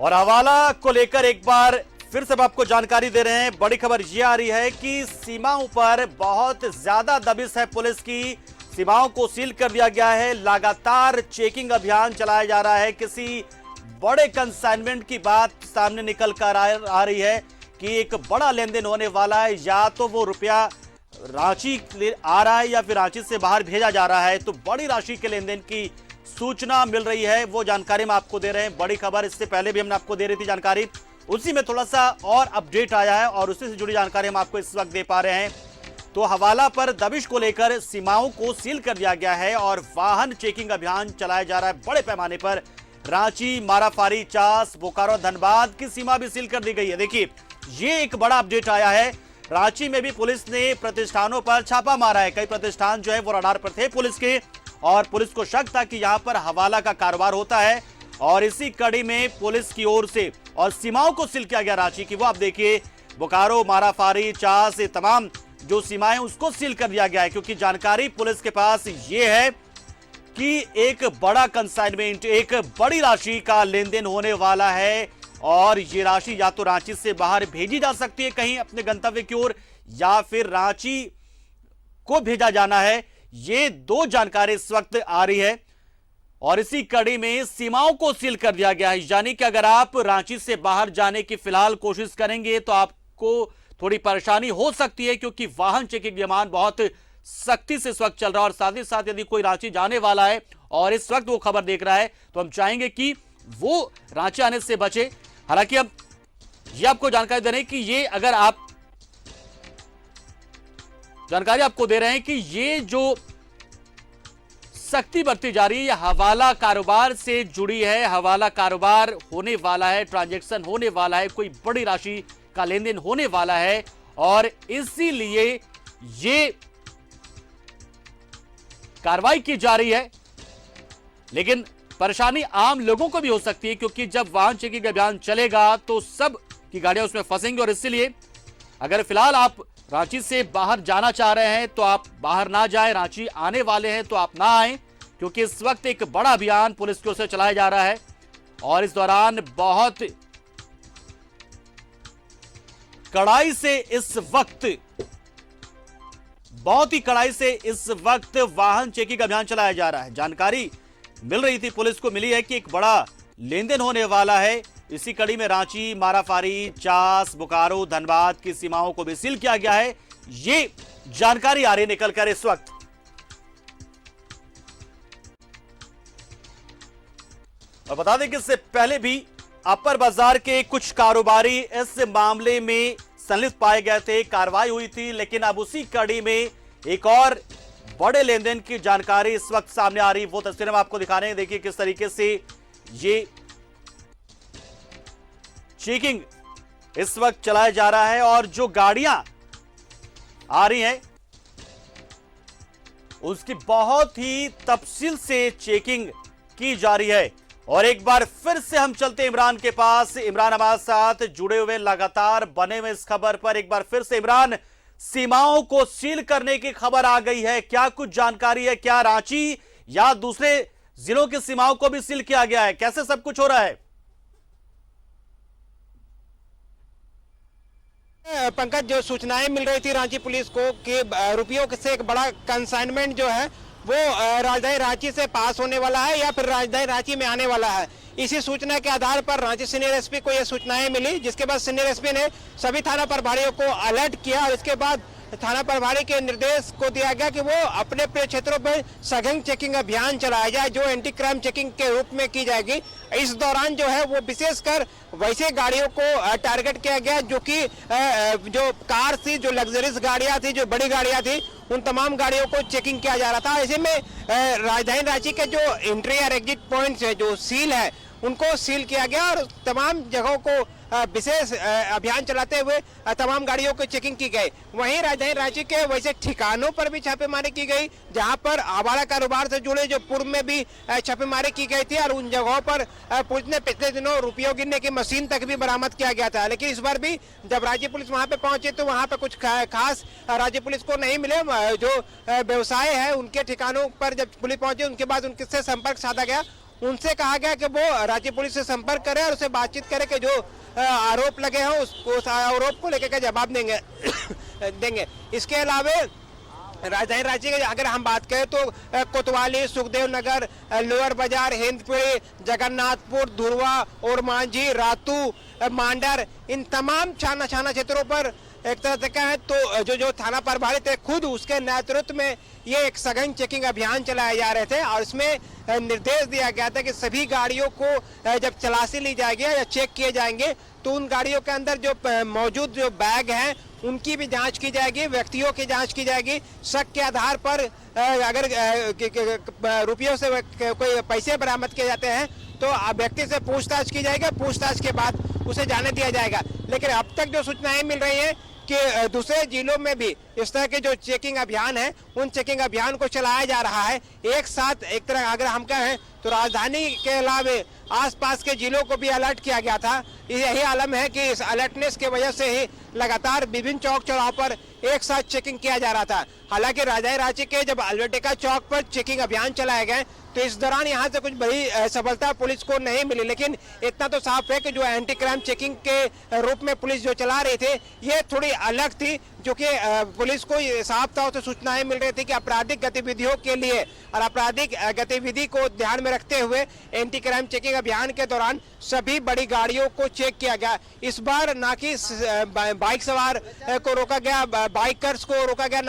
और हवाला को लेकर एक बार फिर से आपको जानकारी दे रहे हैं। बड़ी खबर ये आ रही है कि सीमाओं पर बहुत ज्यादा दबिश है पुलिस की। सीमाओं को सील कर दिया गया है, लगातार चेकिंग अभियान चलाया जा रहा है। किसी बड़े कंसाइनमेंट की बात सामने निकल कर आ रही है कि एक बड़ा लेन देन होने वाला है, या तो वो रुपया रांची आ रहा है या फिर रांची से बाहर भेजा जा रहा है। तो बड़ी राशि के लेन देन की सूचना मिल रही है, वो जानकारी हम आपको दे रहे हैं। बड़ी खबर, इससे पहले भी हमने आपको दे रही थी जानकारी, उसी में थोड़ा सा और अपडेट आया है और उसी से जुड़ी जानकारी हम आपको इस वक्त दे पा रहे हैं। तो हवाला पर दबिश को लेकर सीमाओं को सील कर दिया गया है और वाहन चेकिंग अभियान चलाया जा रहा है बड़े पैमाने पर। रांची, माराफारी, चास, बोकारो, धनबाद की सीमा भी सील कर दी गई है। देखिए, ये एक बड़ा अपडेट आया है। रांची में भी पुलिस ने प्रतिष्ठानों पर छापा मारा है। कई प्रतिष्ठान जो है वो रडार पर थे पुलिस के, और पुलिस को शक था कि यहां पर हवाला का कारोबार होता है। और इसी कड़ी में पुलिस की ओर से और सीमाओं को सील किया गया रांची की। वो आप देखिए, बोकारो, माराफारी, चास, ये तमाम जो सीमाएं उसको सील कर दिया गया है, क्योंकि जानकारी पुलिस के पास ये है कि एक बड़ा कंसाइनमेंट, एक बड़ी राशि का लेन देन होने वाला है। और ये राशि या तो रांची से बाहर भेजी जा सकती है कहीं अपने गंतव्य की ओर, या फिर रांची को भेजा जाना है। ये दो जानकारी इस वक्त आ रही है और इसी कड़ी में सीमाओं को सील कर दिया गया है। यानी कि अगर आप रांची से बाहर जाने की फिलहाल कोशिश करेंगे तो आपको थोड़ी परेशानी हो सकती है, क्योंकि वाहन चेकिंग अभियान बहुत सख्ती से इस वक्त चल रहा है। और साथ ही साथ यदि कोई रांची जाने वाला है और इस वक्त वो खबर देख रहा है, तो हम चाहेंगे कि वो रांची आने से बचे। हालांकि अब ये आपको जानकारी दे रहे हैं कि ये अगर आप जानकारी आपको दे रहे हैं कि ये जो सख्ती बरती जा रही है, ये हवाला कारोबार से जुड़ी है। हवाला कारोबार होने वाला है, ट्रांजैक्शन होने वाला है, कोई बड़ी राशि का लेन देन होने वाला है, और इसीलिए ये कार्रवाई की जा रही है। लेकिन परेशानी आम लोगों को भी हो सकती है, क्योंकि जब वाहन चेकिंग अभियान चलेगा तो सब की गाड़ियां उसमें फंसेंगी। और इसीलिए अगर फिलहाल आप रांची से बाहर जाना चाह रहे हैं तो आप बाहर ना जाएं, रांची आने वाले हैं तो आप ना आएं, क्योंकि इस वक्त एक बड़ा अभियान पुलिस की ओर से चलाया जा रहा है। और इस दौरान बहुत ही कड़ाई से इस वक्त वाहन चेकिंग अभियान चलाया जा रहा है। जानकारी मिल रही थी, पुलिस को मिली है कि एक बड़ा लेन देन होने वाला है। इसी कड़ी में रांची, माराफारी, चास, बोकारो, धनबाद की सीमाओं को भी सील किया गया है। ये जानकारी आ रही निकल कर इस वक्त। और बता दें कि इससे पहले भी अपर बाजार के कुछ कारोबारी इस मामले में संलिप्त पाए गए थे, कार्रवाई हुई थी। लेकिन अब उसी कड़ी में एक और बड़े लेन देन की जानकारी इस वक्त सामने आ रही, वो तस्वीरें हम आपको दिखा रहे हैं। देखिए किस तरीके से ये चेकिंग इस वक्त चलाया जा रहा है, और जो गाड़ियां आ रही हैं उसकी बहुत ही तफसील से चेकिंग की जा रही है। और एक बार फिर से हम चलते हैं इमरान के पास। इमरान हमारे साथ जुड़े हुए, लगातार बने हुए इस खबर पर। एक बार फिर से इमरान, सीमाओं को सील करने की खबर आ गई है, क्या कुछ जानकारी है? क्या रांची या दूसरे जिलों की सीमाओं को भी सील किया गया है? कैसे सब कुछ हो रहा है? पंकज, जो सूचनाएं मिल रही थी रांची पुलिस को कि रुपयों से एक बड़ा कंसाइनमेंट जो है वो राजधानी रांची से पास होने वाला है या फिर राजधानी रांची में आने वाला है, इसी सूचना के आधार पर रांची सीनियर एसपी को यह सूचनाएं मिली, जिसके बाद सीनियर एसपी ने सभी थाना प्रभारियों को अलर्ट किया। और इसके बाद थाना प्रभारी के निर्देश को दिया गया कि वो अपने अपने क्षेत्रों में सघन चेकिंग अभियान चलाया जाए, जो एंटी क्राइम चेकिंग के रूप में की जाएगी। इस दौरान जो है वो विशेषकर वैसे गाड़ियों को टारगेट किया गया जो कि जो कार थी, जो लग्जरीज गाड़ियां थी, जो बड़ी गाड़ियां थी, उन तमाम गाड़ियों को चेकिंग किया जा रहा था। ऐसे में राजधानी रांची के जो एंट्री और एग्जिट पॉइंट्स है, जो सील है, उनको सील किया गया और तमाम जगहों को विशेष अभियान चलाते हुए तमाम गाड़ियों की चेकिंग की गई। वहीं राजधानी रांची के वैसे ठिकानों पर भी छापेमारी की गई, जहां पर हवाला कारोबार से जुड़े जो पूर्व में भी छापेमारी की गई थी, और उन जगहों पर पुलिस ने पिछले दिनों रुपयों गिनने की मशीन तक भी बरामद किया गया था। लेकिन इस बार भी जब राज्य पुलिस वहां पे पहुंची तो वहां पे कुछ खास राज्य पुलिस को नहीं मिले। जो व्यवसाय है उनके ठिकानों पर जब पुलिस पहुंची, उनके बाद उनसे संपर्क साधा गया, उनसे कहा गया कि वो रांची पुलिस से संपर्क करें और उससे बातचीत करें कि जो आरोप लगे हैं उस आरोप को लेकर के जवाब देंगे। इसके अलावा राजधानी रांची की अगर हम बात करें तो कोतवाली, सुखदेव नगर, लोअर बाजार, हिंदपीढ़ी, जगन्नाथपुर, धुरवा और मांझी, रातू, मांडर, इन तमाम थाना क्षेत्रों पर एक तरह से कहें तो जो थाना प्रभारी थे खुद उसके नेतृत्व में ये एक सघन चेकिंग अभियान चलाए जा रहे थे और इसमें निर्देश दिया गया था कि सभी गाड़ियों को जब तलाशी ली जाएगी या चेक किए जाएंगे तो उन गाड़ियों के अंदर जो मौजूद जो बैग हैं उनकी भी जांच की जाएगी, व्यक्तियों की जांच की जाएगी। शक के आधार पर अगर रुपयों से कोई पैसे बरामद किए जाते हैं तो व्यक्ति से पूछताछ की जाएगी, पूछताछ के बाद उसे जाने दिया जाएगा। लेकिन अब तक जो सूचनाएं मिल रही हैं कि दूसरे जिलों में भी इस तरह के जो चेकिंग अभियान है उन चेकिंग अभियान को चलाया जा रहा है एक साथ। एक तरह अगर हम कहें तो राजधानी के अलावे आसपास के जिलों को भी अलर्ट किया गया था। यही आलम है कि इस अलर्टनेस की वजह से ही लगातार विभिन्न चौक चौराहों पर एक साथ चेकिंग किया जा रहा था। हालांकि राजधानी रांची के जब अल्बर्टिका चौक पर चेकिंग अभियान चलाए गए तो इस दौरान यहां से कुछ बड़ी सफलता पुलिस को नहीं मिली, लेकिन इतना तो साफ है कि जो एंटी क्राइम चेकिंग के रूप में पुलिस जो चला रही थी ये थोड़ी अलग थी, जो कि पुलिस को साफ तौर से सूचनाएं मिल रही थी कि आपराधिक गतिविधियों के लिए और आपराधिक गतिविधि को ध्यान में रखते हुए एंटी क्राइम चेकिंग अभियान के दौरान सभी बड़ी गाड़ियों को चेक किया गया। इस बार ना कि बाइक सवार को रोका गया, बाइकर्स को रोका गया,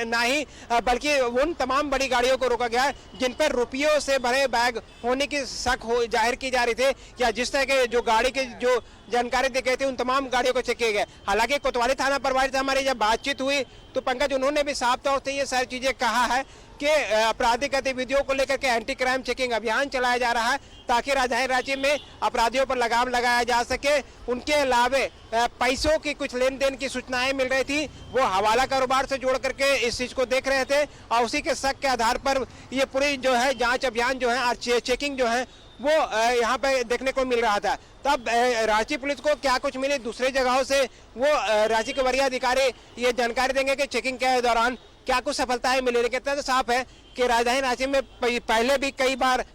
ना ही बल्कि उन तमाम बड़ी गाड़ियों को रोका गया जिन पर रुपयों से भरे बैग होने की शक जाहिर की जा रही थी या जिस तरह के जो गाड़ी के जो जानकारी दी गई थी उन तमाम गाड़ियों को चेक किए गए। हालांकि कोतवाली थाना प्रभारी से हमारी जब बातचीत हुई तो पंकज उन्होंने भी साफ तौर से ये सारी चीजें कहा है कि आपराधिक गतिविधियों को लेकर के एंटी क्राइम चेकिंग अभियान चलाया जा रहा है ताकि राजधानी रांची में अपराधियों पर लगाम लगाया जा सके। उनके अलावे पैसों की कुछ लेन देन की सूचनाएं मिल रही थी, वो हवाला कारोबार से जोड़ करके इस चीज को देख रहे थे और उसी के शक के आधार पर ये पूरी जो है जांच अभियान जो है और चेकिंग जो है वो यहाँ पे देखने को मिल रहा था। तब रांची पुलिस को क्या कुछ मिले दूसरे जगहों से वो रांची के वरीय अधिकारी ये जानकारी देंगे कि चेकिंग के दौरान क्या कुछ सफलताएं मिली। लेकिन इतना तो साफ है कि राजधानी रांची में पहले भी कई बार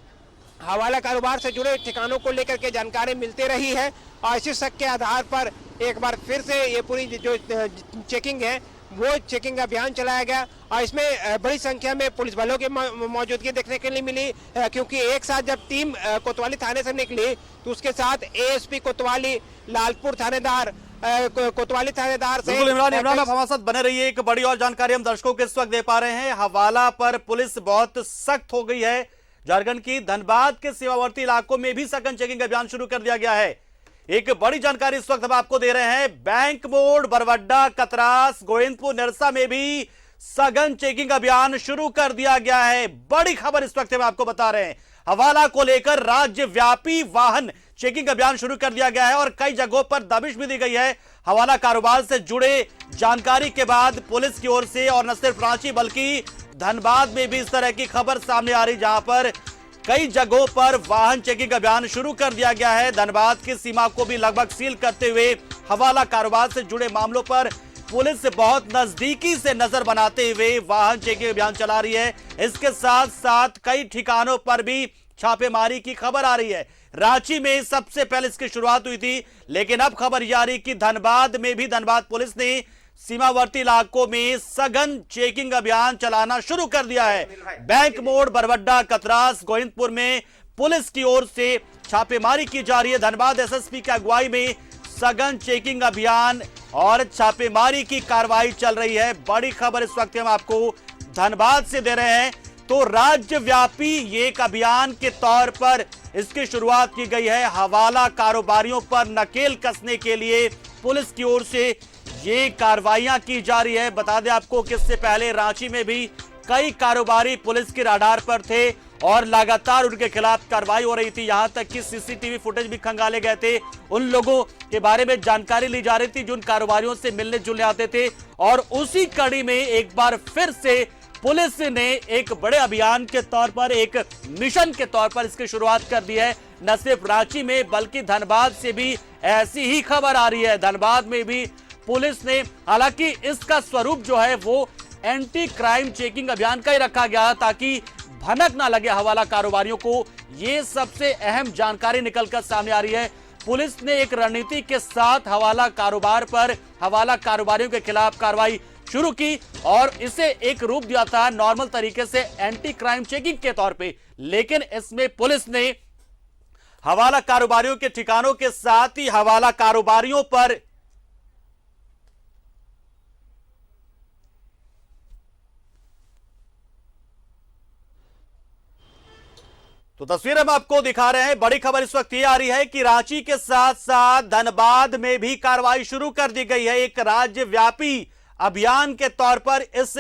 हवाला कारोबार से जुड़े ठिकानों को लेकर के जानकारी मिलती रही है और इसी शक के आधार पर एक बार फिर से ये पूरी जो चेकिंग है वो चेकिंग अभियान चलाया गया और इसमें बड़ी संख्या में पुलिस बलों की मौजूदगी देखने के लिए मिली, क्योंकि एक साथ जब टीम कोतवाली थाने से निकली तो उसके साथ एएसपी कोतवाली, लालपुर थानेदार, कोतवाली थानेदार से इमरान आप हमारे साथ बने रहिए। एक बड़ी और जानकारी हम दर्शकों के इस वक्त दे पा रहे हैं, हवाला पर पुलिस बहुत सख्त हो गई है। झारखंड की धनबाद के सीमावर्ती इलाकों में भी सघन चेकिंग अभियान शुरू कर दिया गया है। एक बड़ी जानकारी इस वक्त हम आपको दे रहे हैं, बैंक मोड़, बरवड्डा, कतरास, गोविंदपुर, निरसा में भी सघन चेकिंग अभियान शुरू कर दिया गया है। बड़ी खबर इस वक्त हम आपको बता रहे हैं, हवाला को लेकर राज्यव्यापी वाहन चेकिंग अभियान शुरू कर दिया गया है और कई जगहों पर दबिश भी दी गई है। हवाला कारोबार से जुड़े जानकारी के बाद पुलिस की ओर से और न सिर्फ रांची बल्कि धनबाद में भी इस तरह की खबर सामने आ रही, जहां पर कई जगहों पर वाहन चेकिंग अभियान शुरू कर दिया गया है। धनबाद की सीमा को भी लगभग सील करते हुए हवाला कारोबार से जुड़े मामलों पर पुलिस बहुत नजदीकी से नजर बनाते हुए वाहन चेकिंग अभियान चला रही है। इसके साथ साथ कई ठिकानों पर भी छापेमारी की खबर आ रही है। रांची में सबसे पहले इसकी शुरुआत हुई थी, लेकिन अब खबर यह आ रही कि धनबाद में भी धनबाद पुलिस ने सीमावर्ती इलाकों में सघन चेकिंग अभियान चलाना शुरू कर दिया है। बैंक मोड़, बरवड्डा, कतरास, गोविंदपुर में पुलिस की ओर से छापेमारी की जा रही है। धनबाद एसएसपी की अगुवाई में सघन चेकिंग अभियान और छापेमारी की कार्रवाई चल रही है। बड़ी खबर इस वक्त हम आपको धनबाद से दे रहे हैं। तो राज्यव्यापी ये एक अभियान के तौर पर इसकी शुरुआत की गई है। हवाला कारोबारियों पर नकेल कसने के लिए पुलिस की ओर से ये कार्रवाइयां की जा रही है। बता दें आपको कि इससे पहले रांची में भी कई कारोबारी पुलिस के राडार पर थे और लगातार उनके खिलाफ कार्रवाई हो रही थी। यहां तक कि सीसीटीवी फुटेज भी खंगाले गए थे। उन लोगों के बारे में जानकारी ली जा रही थी जो उन कारोबारियों से मिलने जुलने आते थे और उसी कड़ी में एक बार फिर से पुलिस ने एक बड़े अभियान के तौर पर, एक मिशन के तौर पर इसकी शुरुआत कर दी है। न सिर्फ रांची में बल्कि धनबाद से भी ऐसी ही खबर आ रही है। धनबाद में भी पुलिस ने, हालांकि इसका स्वरूप जो है वो एंटी क्राइम चेकिंग अभियान का ही रखा गया ताकि भनक ना लगे हवाला कारोबारियों को ये सबसे अहम जानकारी निकलकर सामने आ रही है। पुलिस ने एक रणनीति के साथ हवाला कारोबार पर हवाला कारोबारियों के खिलाफ कार्रवाई शुरू की और इसे एक रूप दिया था नॉर्मल तरीके से एंटी क्राइम चेकिंग के तौर पे, लेकिन इसमें पुलिस ने हवाला कारोबारियों के ठिकानों के साथ ही हवाला कारोबारियों पर तो तस्वीर हम आपको दिखा रहे हैं। बड़ी खबर इस वक्त ये आ रही है कि रांची के साथ साथ धनबाद में भी कार्रवाई शुरू कर दी गई है। एक राज्यव्यापी अभियान के तौर पर इस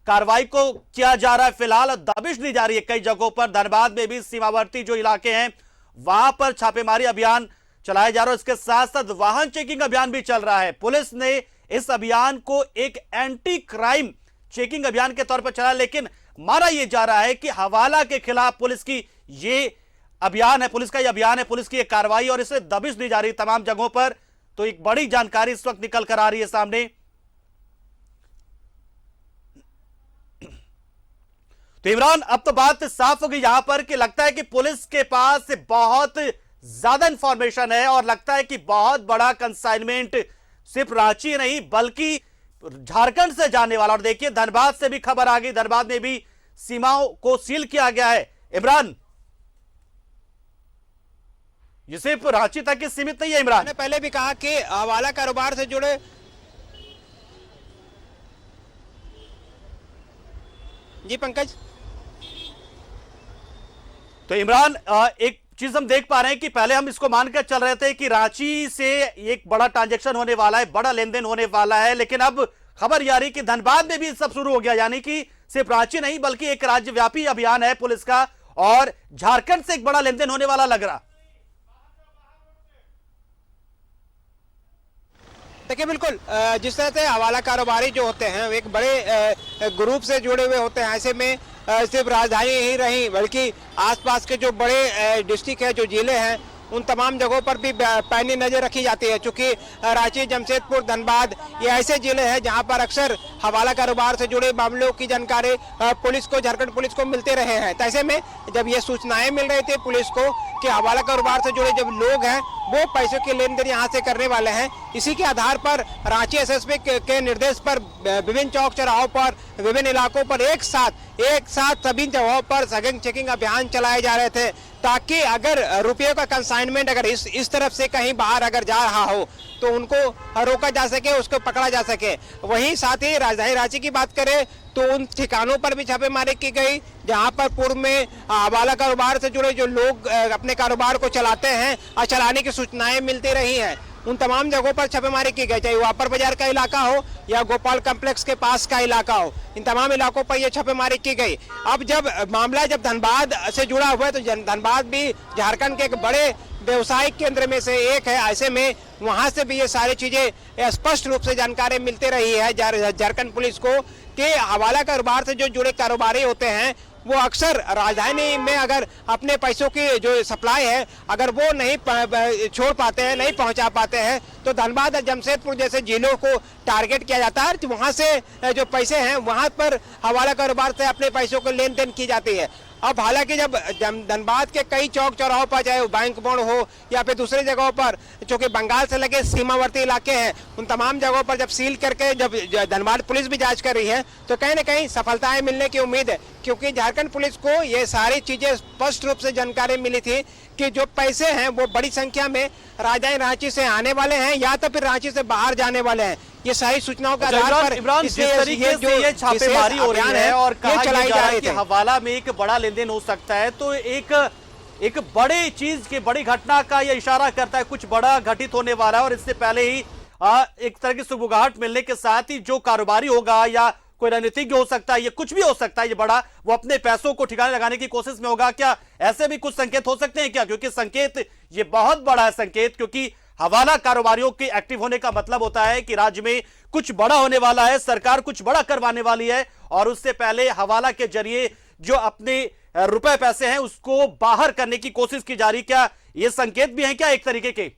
कार्रवाई को किया जा रहा है। फिलहाल दबिश दी जा रही है कई जगहों पर। धनबाद में भी सीमावर्ती जो इलाके हैं वहां पर छापेमारी अभियान चलाया जा रहा है। इसके साथ साथ वाहन चेकिंग अभियान भी चल रहा है। पुलिस ने इस अभियान को एक एंटी क्राइम चेकिंग अभियान के तौर पर चला, लेकिन माना यह जा रहा है कि हवाला के खिलाफ पुलिस की ये अभियान है, पुलिस का ये अभियान है, पुलिस की ये कार्रवाई और इसे दबिश दी जा रही है तमाम जगहों पर। तो एक बड़ी जानकारी इस वक्त निकल कर आ रही है सामने। तो इमरान, अब तो बात साफ हो गई यहां पर कि लगता है कि पुलिस के पास बहुत ज्यादा इंफॉर्मेशन है और लगता है कि बहुत बड़ा कंसाइनमेंट सिर्फ रांची नहीं बल्कि झारखंड से जाने वाला। और देखिए धनबाद से भी खबर आ गई, धनबाद में भी सीमाओं को सील किया गया है। इमरान, ये सिर्फ रांची तक ही सीमित नहीं है। इमरान, मैंने पहले भी कहा कि हवाला कारोबार से जुड़े जी पंकज। तो इमरान, एक चीज हम देख पा रहे हैं कि पहले हम इसको मानकर चल रहे थे कि रांची से एक बड़ा ट्रांजैक्शन होने वाला है, बड़ा लेन देन होने वाला है, लेकिन अब खबर यह आ रही कि धनबाद में भी सब शुरू हो गया। यानी कि सिर्फ रांची नहीं बल्कि एक राज्यव्यापी अभियान है पुलिस का और झारखंड से एक बड़ा लेन देन होने वाला लग रहा। देखिए बिल्कुल, जिस तरह से हवाला कारोबारी जो होते हैं एक बड़े ग्रुप से जुड़े हुए होते हैं। ऐसे में सिर्फ राजधानी ही रही बल्कि आसपास के जो बड़े डिस्ट्रिक्ट है, जो जिले हैं, उन तमाम जगहों पर भी पैनी नजर रखी जाती है। चूंकि रांची, जमशेदपुर, धनबाद ये ऐसे जिले हैं जहां पर अक्सर हवाला कारोबार से जुड़े मामलों की जानकारी पुलिस को, झारखंड पुलिस को मिलते रहे हैं। तो ऐसे में जब ये सूचनाएं मिल रही थी पुलिस को कि हवाला कारोबार से जुड़े जब लोग हैं वो पैसों के लेन देन यहाँ से करने वाले हैं, इसी के आधार पर रांची एसएसपी के निर्देश पर विभिन्न चौक चौराहों पर, विभिन्न इलाकों पर एक साथ सभी जगहों पर सघन चेकिंग अभियान चलाए जा रहे थे, ताकि अगर रुपयों का कंसाइनमेंट अगर इस तरफ से कहीं बाहर अगर जा रहा हो तो उनको रोका जा सके, उसको पकड़ा जा सके। वहीं साथ ही राजधानी रांची की बात करें तो उन ठिकानों पर भी छापेमारी की गई जहां पर पूर्व में हवाला कारोबार से जुड़े जो लोग अपने कारोबार को चलाते हैं और चलाने की सूचनाएं मिलती रही हैं, उन तमाम जगहों पर छापेमारी की गई, चाहे वापर बाजार का इलाका हो या गोपाल कॉम्प्लेक्स के पास का इलाका हो, इन तमाम इलाकों पर यह छापेमारी की गई। अब जब मामला धनबाद से जुड़ा हुआ है तो धनबाद भी झारखंड के एक बड़े व्यवसायिक केंद्र में से एक है। ऐसे में वहां से भी ये सारी चीजें स्पष्ट रूप से जानकारी मिलती रही है झारखंड पुलिस को कि हवाला कारोबार से जो जुड़े कारोबारी होते हैं वो अक्सर राजधानी में अगर अपने पैसों की जो सप्लाई है अगर वो नहीं छोड़ पाते हैं, नहीं पहुंचा पाते हैं, तो धनबाद और जमशेदपुर जैसे जिलों को टारगेट किया जाता है। वहां से जो पैसे हैं वहां पर हवाला कारोबार से अपने पैसों को लेन देन की जाती है। अब हालांकि जब धनबाद के कई चौक चौराहों पर, चाहे बैंक मोड़ हो या फिर दूसरे जगहों पर, जो कि बंगाल से लगे सीमावर्ती इलाके हैं, उन तमाम जगहों पर जब सील करके जब धनबाद पुलिस भी जांच कर रही है तो कहीं ना कहीं सफलताएं मिलने की उम्मीद है, क्योंकि झारखंड पुलिस को ये सारी चीजें स्पष्ट रूप से जानकारी मिली थी कि जो पैसे हैं वो बड़ी संख्या में राजधानी रांची से आने वाले हैं या तो फिर रांची से बाहर जाने वाले हैं। ये सारी सूचनाओं के आधार पर इमरान, जिस तरीके से ये छापेमारी हो रही है और कहा जा रहा है कि हवाला में एक बड़ा लेन देन हो सकता है, तो एक बड़ी चीज की, बड़ी घटना का ये इशारा करता है, कुछ बड़ा घटित होने वाला है। और इससे पहले ही एक तरह की सुगबुगाहट मिलने के साथ ही जो कारोबारी होगा या कोई राजनीतिज्ञ हो सकता है, ये कुछ भी हो सकता है, ये बड़ा, वो अपने पैसों को ठिकाने लगाने की कोशिश में होगा। क्या ऐसे भी कुछ संकेत हो सकते हैं क्या? क्योंकि संकेत ये बहुत बड़ा है संकेत, क्योंकि हवाला कारोबारियों के एक्टिव होने का मतलब होता है कि राज्य में कुछ बड़ा होने वाला है, सरकार कुछ बड़ा करवाने वाली है और उससे पहले हवाला के जरिए जो अपने रुपए पैसे हैं उसको बाहर करने की कोशिश की जा रही। क्या ये संकेत भी हैं क्या एक तरीके के?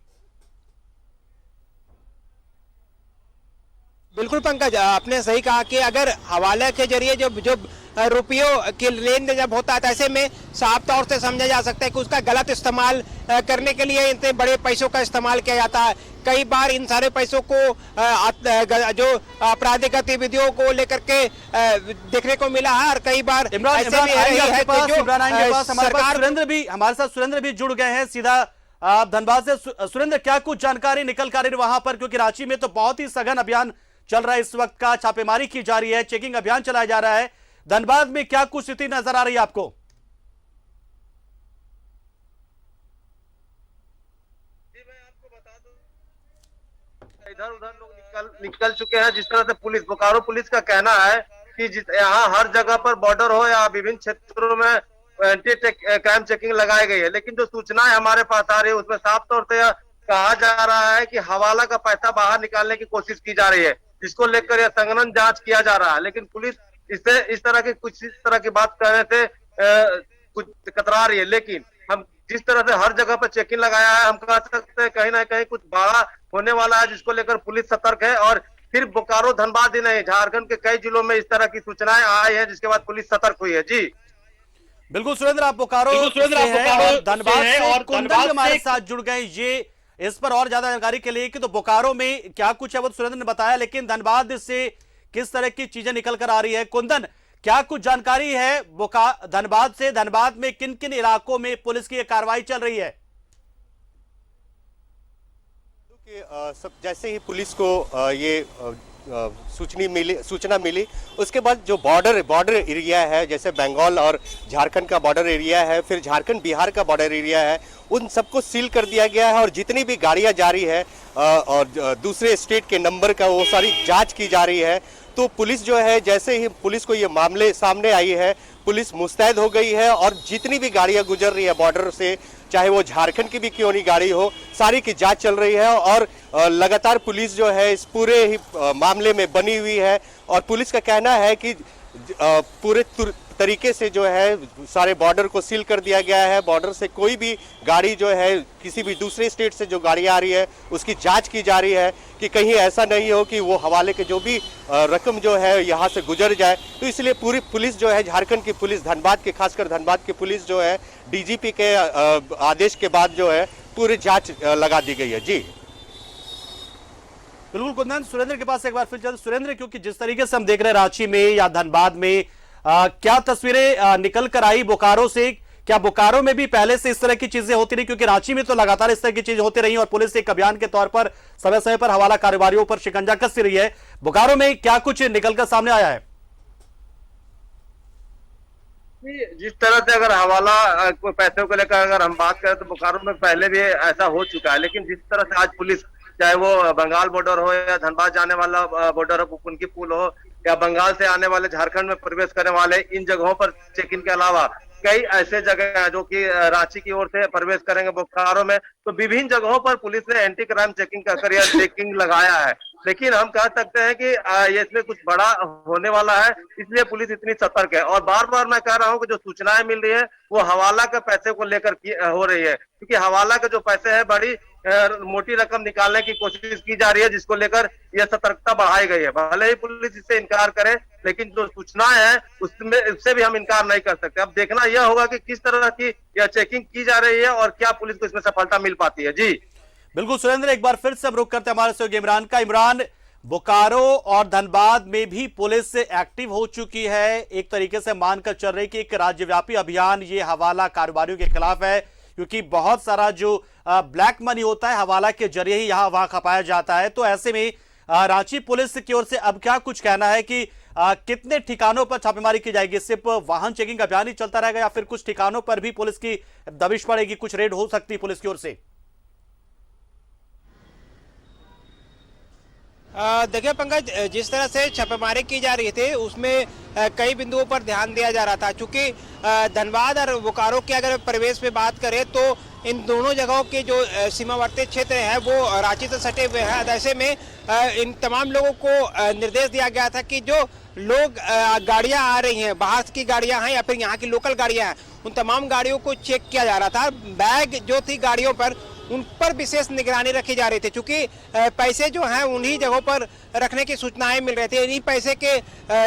बिल्कुल पंकज, आपने सही कहा कि अगर हवाले के जरिए जो रुपयों के लेन देन जब होता है तो ऐसे में साफ तौर से समझा जा सकता है कि उसका गलत इस्तेमाल करने के लिए इतने बड़े पैसों का इस्तेमाल किया जाता है। कई बार इन सारे पैसों को जो आपराधिक गतिविधियों को लेकर के देखने को मिला है, और कई बार इमरान ऐसे भी है कि हमारे साथ सुरेंद्र भी जुड़ गए हैं सीधा धनबाद से। सुरेंद्र, क्या कुछ जानकारी निकल कर रही वहां पर, क्योंकि रांची में तो बहुत ही सघन अभियान चल रहा है इस वक्त का, छापेमारी की जा रही है, चेकिंग अभियान चलाया जा रहा है। धनबाद में क्या कुछ स्थिति नजर आ रही है आपको? इधर उधर लोग निकल चुके हैं। जिस तरह से पुलिस, बोकारो पुलिस का कहना है कि यहाँ हर जगह पर बॉर्डर हो या विभिन्न क्षेत्रों में एंटी क्राइम चेकिंग लगाई गई है, लेकिन जो सूचनाएं हमारे पास आ रही है उसमें साफ तौर से कहा जा रहा है कि हवाला का पैसा बाहर निकालने की कोशिश की जा रही है, जिसको लेकर यह संघनन जांच किया जा रहा है। लेकिन पुलिस इससे इस तरह की बात करने से कुछ कतरा रही है। लेकिन हम जिस तरह से हर जगह पर चेकिंग लगाया है, हम कह सकते हैं कहीं ना कहीं कुछ बड़ा होने वाला है, जिसको लेकर पुलिस सतर्क है। और सिर्फ बोकारो धनबाद ही नहीं, झारखंड के कई जिलों में इस तरह की सूचनाएं आई है, जिसके बाद पुलिस सतर्क हुई है। जी बिल्कुल सुरेंद्र, आप बोकारो और धनबाद से कुंदन हमारे साथ जुड़ गए। ये इस पर और ज्यादा जानकारी के लिए कि तो बोकारो में क्या कुछ है वो सुरेंद्र ने बताया, लेकिन धनबाद से किस तरह की चीजें निकल कर आ रही है। कुंदन, क्या कुछ जानकारी है धनबाद से? धनबाद में किन किन इलाकों में पुलिस की कार्रवाई चल रही है? सब जैसे ही पुलिस को ये सूचना मिली उसके बाद जो बॉर्डर एरिया है, जैसे बंगाल और झारखंड का बॉर्डर एरिया है, फिर झारखंड बिहार का बॉर्डर एरिया है, उन सबको सील कर दिया गया है। और जितनी भी गाड़ियां जा रही है और दूसरे स्टेट के नंबर का, वो सारी जांच की जा रही है। तो पुलिस जो है, जैसे ही पुलिस को ये मामले सामने आई है, पुलिस मुस्तैद हो गई है और जितनी भी गाड़ियां गुजर रही है बॉर्डर से, चाहे वो झारखंड की भी क्यों नहीं गाड़ी हो, सारी की जांच चल रही है। और लगातार पुलिस जो है इस पूरे ही मामले में बनी हुई है। और पुलिस का कहना है कि पूरे तरीके से जो है सारे बॉर्डर को सील कर दिया गया है। बॉर्डर से कोई भी गाड़ी जो है, किसी भी दूसरे स्टेट से जो गाड़ी आ रही है उसकी जांच की जा रही है कि कहीं ऐसा नहीं हो कि वो हवाले के जो भी रकम जो है यहाँ से गुजर जाए। तो इसलिए पूरी पुलिस जो है, झारखंड की पुलिस, धनबाद के, खासकर धनबाद की पुलिस जो है, डीजीपी के आदेश के बाद जो है पूरी जांच लगा दी गई है। जी बिल्कुल कुंदन, सुरेंद्र के पास एक बार फिर चलते। सुरेंद्र, क्योंकि जिस तरीके से हम देख रहे हैं रांची में या धनबाद में क्या तस्वीरें निकल कर आई बोकारो से, क्या बोकारो में भी पहले से इस तरह की चीजें होती रही? क्योंकि रांची में तो लगातार इस तरह की चीजें होती रही और पुलिस एक अभियान के तौर पर समय समय पर हवाला कारोबारियों पर शिकंजा कसती रही है। बोकारो में क्या कुछ निकलकर सामने आया है? जिस तरह से अगर हवाला पैसों को लेकर अगर हम बात करें तो बोकारो में पहले भी ऐसा हो चुका है। लेकिन जिस तरह से आज पुलिस, चाहे वो बंगाल बॉर्डर हो या धनबाद जाने वाला बॉर्डर हो, पुनकी पुल हो, या बंगाल से आने वाले झारखंड में प्रवेश करने वाले, इन जगहों पर चेकिंग के अलावा कई ऐसे जगह हैं जो कि रांची की ओर से प्रवेश करेंगे बोकारो में। तो विभिन्न जगहों पर पुलिस ने एंटी क्राइम चेकिंग कर यह चेकिंग लगाया है। लेकिन हम कह सकते हैं कि ये इसमें कुछ बड़ा होने वाला है, इसलिए पुलिस इतनी सतर्क है। और बार बार मैं कह रहा हूं कि जो सूचनाएं मिल रही है वो हवाला के पैसे को लेकर हो रही है, क्योंकि हवाला के जो पैसे हैं बड़ी मोटी रकम निकालने की कोशिश की जा रही है, जिसको लेकर यह सतर्कता बढ़ाई गई है। भले ही पुलिस इससे इनकार करे, लेकिन जो सूचनाएं हैं उससे भी हम इनकार नहीं कर सकते। अब देखना यह होगा कि किस तरह की यह चेकिंग की जा रही है और क्या पुलिस को इसमें सफलता मिल पाती है। जी बिल्कुल सुरेंद्र, एक बार फिर से रुक करते हमारे सहयोगी इमरान का। इमरान, बोकारो और धनबाद में भी पुलिस एक्टिव हो चुकी है, एक तरीके से मानकर चल रही कि एक राज्यव्यापी अभियान ये हवाला कारोबारियों के खिलाफ है, क्योंकि बहुत सारा जो ब्लैक मनी होता है हवाला के जरिए ही यहाँ वहां खपाया जाता है। तो ऐसे में रांची पुलिस की ओर से अब क्या कुछ कहना है कि कितने ठिकानों पर छापेमारी की जाएगी? सिर्फ वाहन चेकिंग अभियान ही चलता रहेगा या फिर कुछ ठिकानों पर भी पुलिस की दबिश पड़ेगी, कुछ रेड हो सकती है पुलिस की ओर से? देखिए पंकज, जिस तरह से छापेमारी की जा रही थी उसमें कई बिंदुओं पर ध्यान दिया जा रहा था। चूंकि धनबाद और बोकारो की अगर प्रवेश में बात करें तो इन दोनों जगहों के जो सीमावर्ती क्षेत्र हैं वो रांची से सटे हुए हैं। ऐसे में इन तमाम लोगों को निर्देश दिया गया था कि जो लोग गाड़ियां आ रही हैं, बाहर की गाड़ियां हैं या फिर यहाँ की लोकल गाड़ियां हैं, उन तमाम गाड़ियों को चेक किया जा रहा था। बैग जो थी गाड़ियों पर उन पर विशेष निगरानी रखी जा रही थी, क्योंकि पैसे जो हैं उन्हीं जगहों पर रखने की सूचनाएं मिल रही थी। इन्हीं पैसे के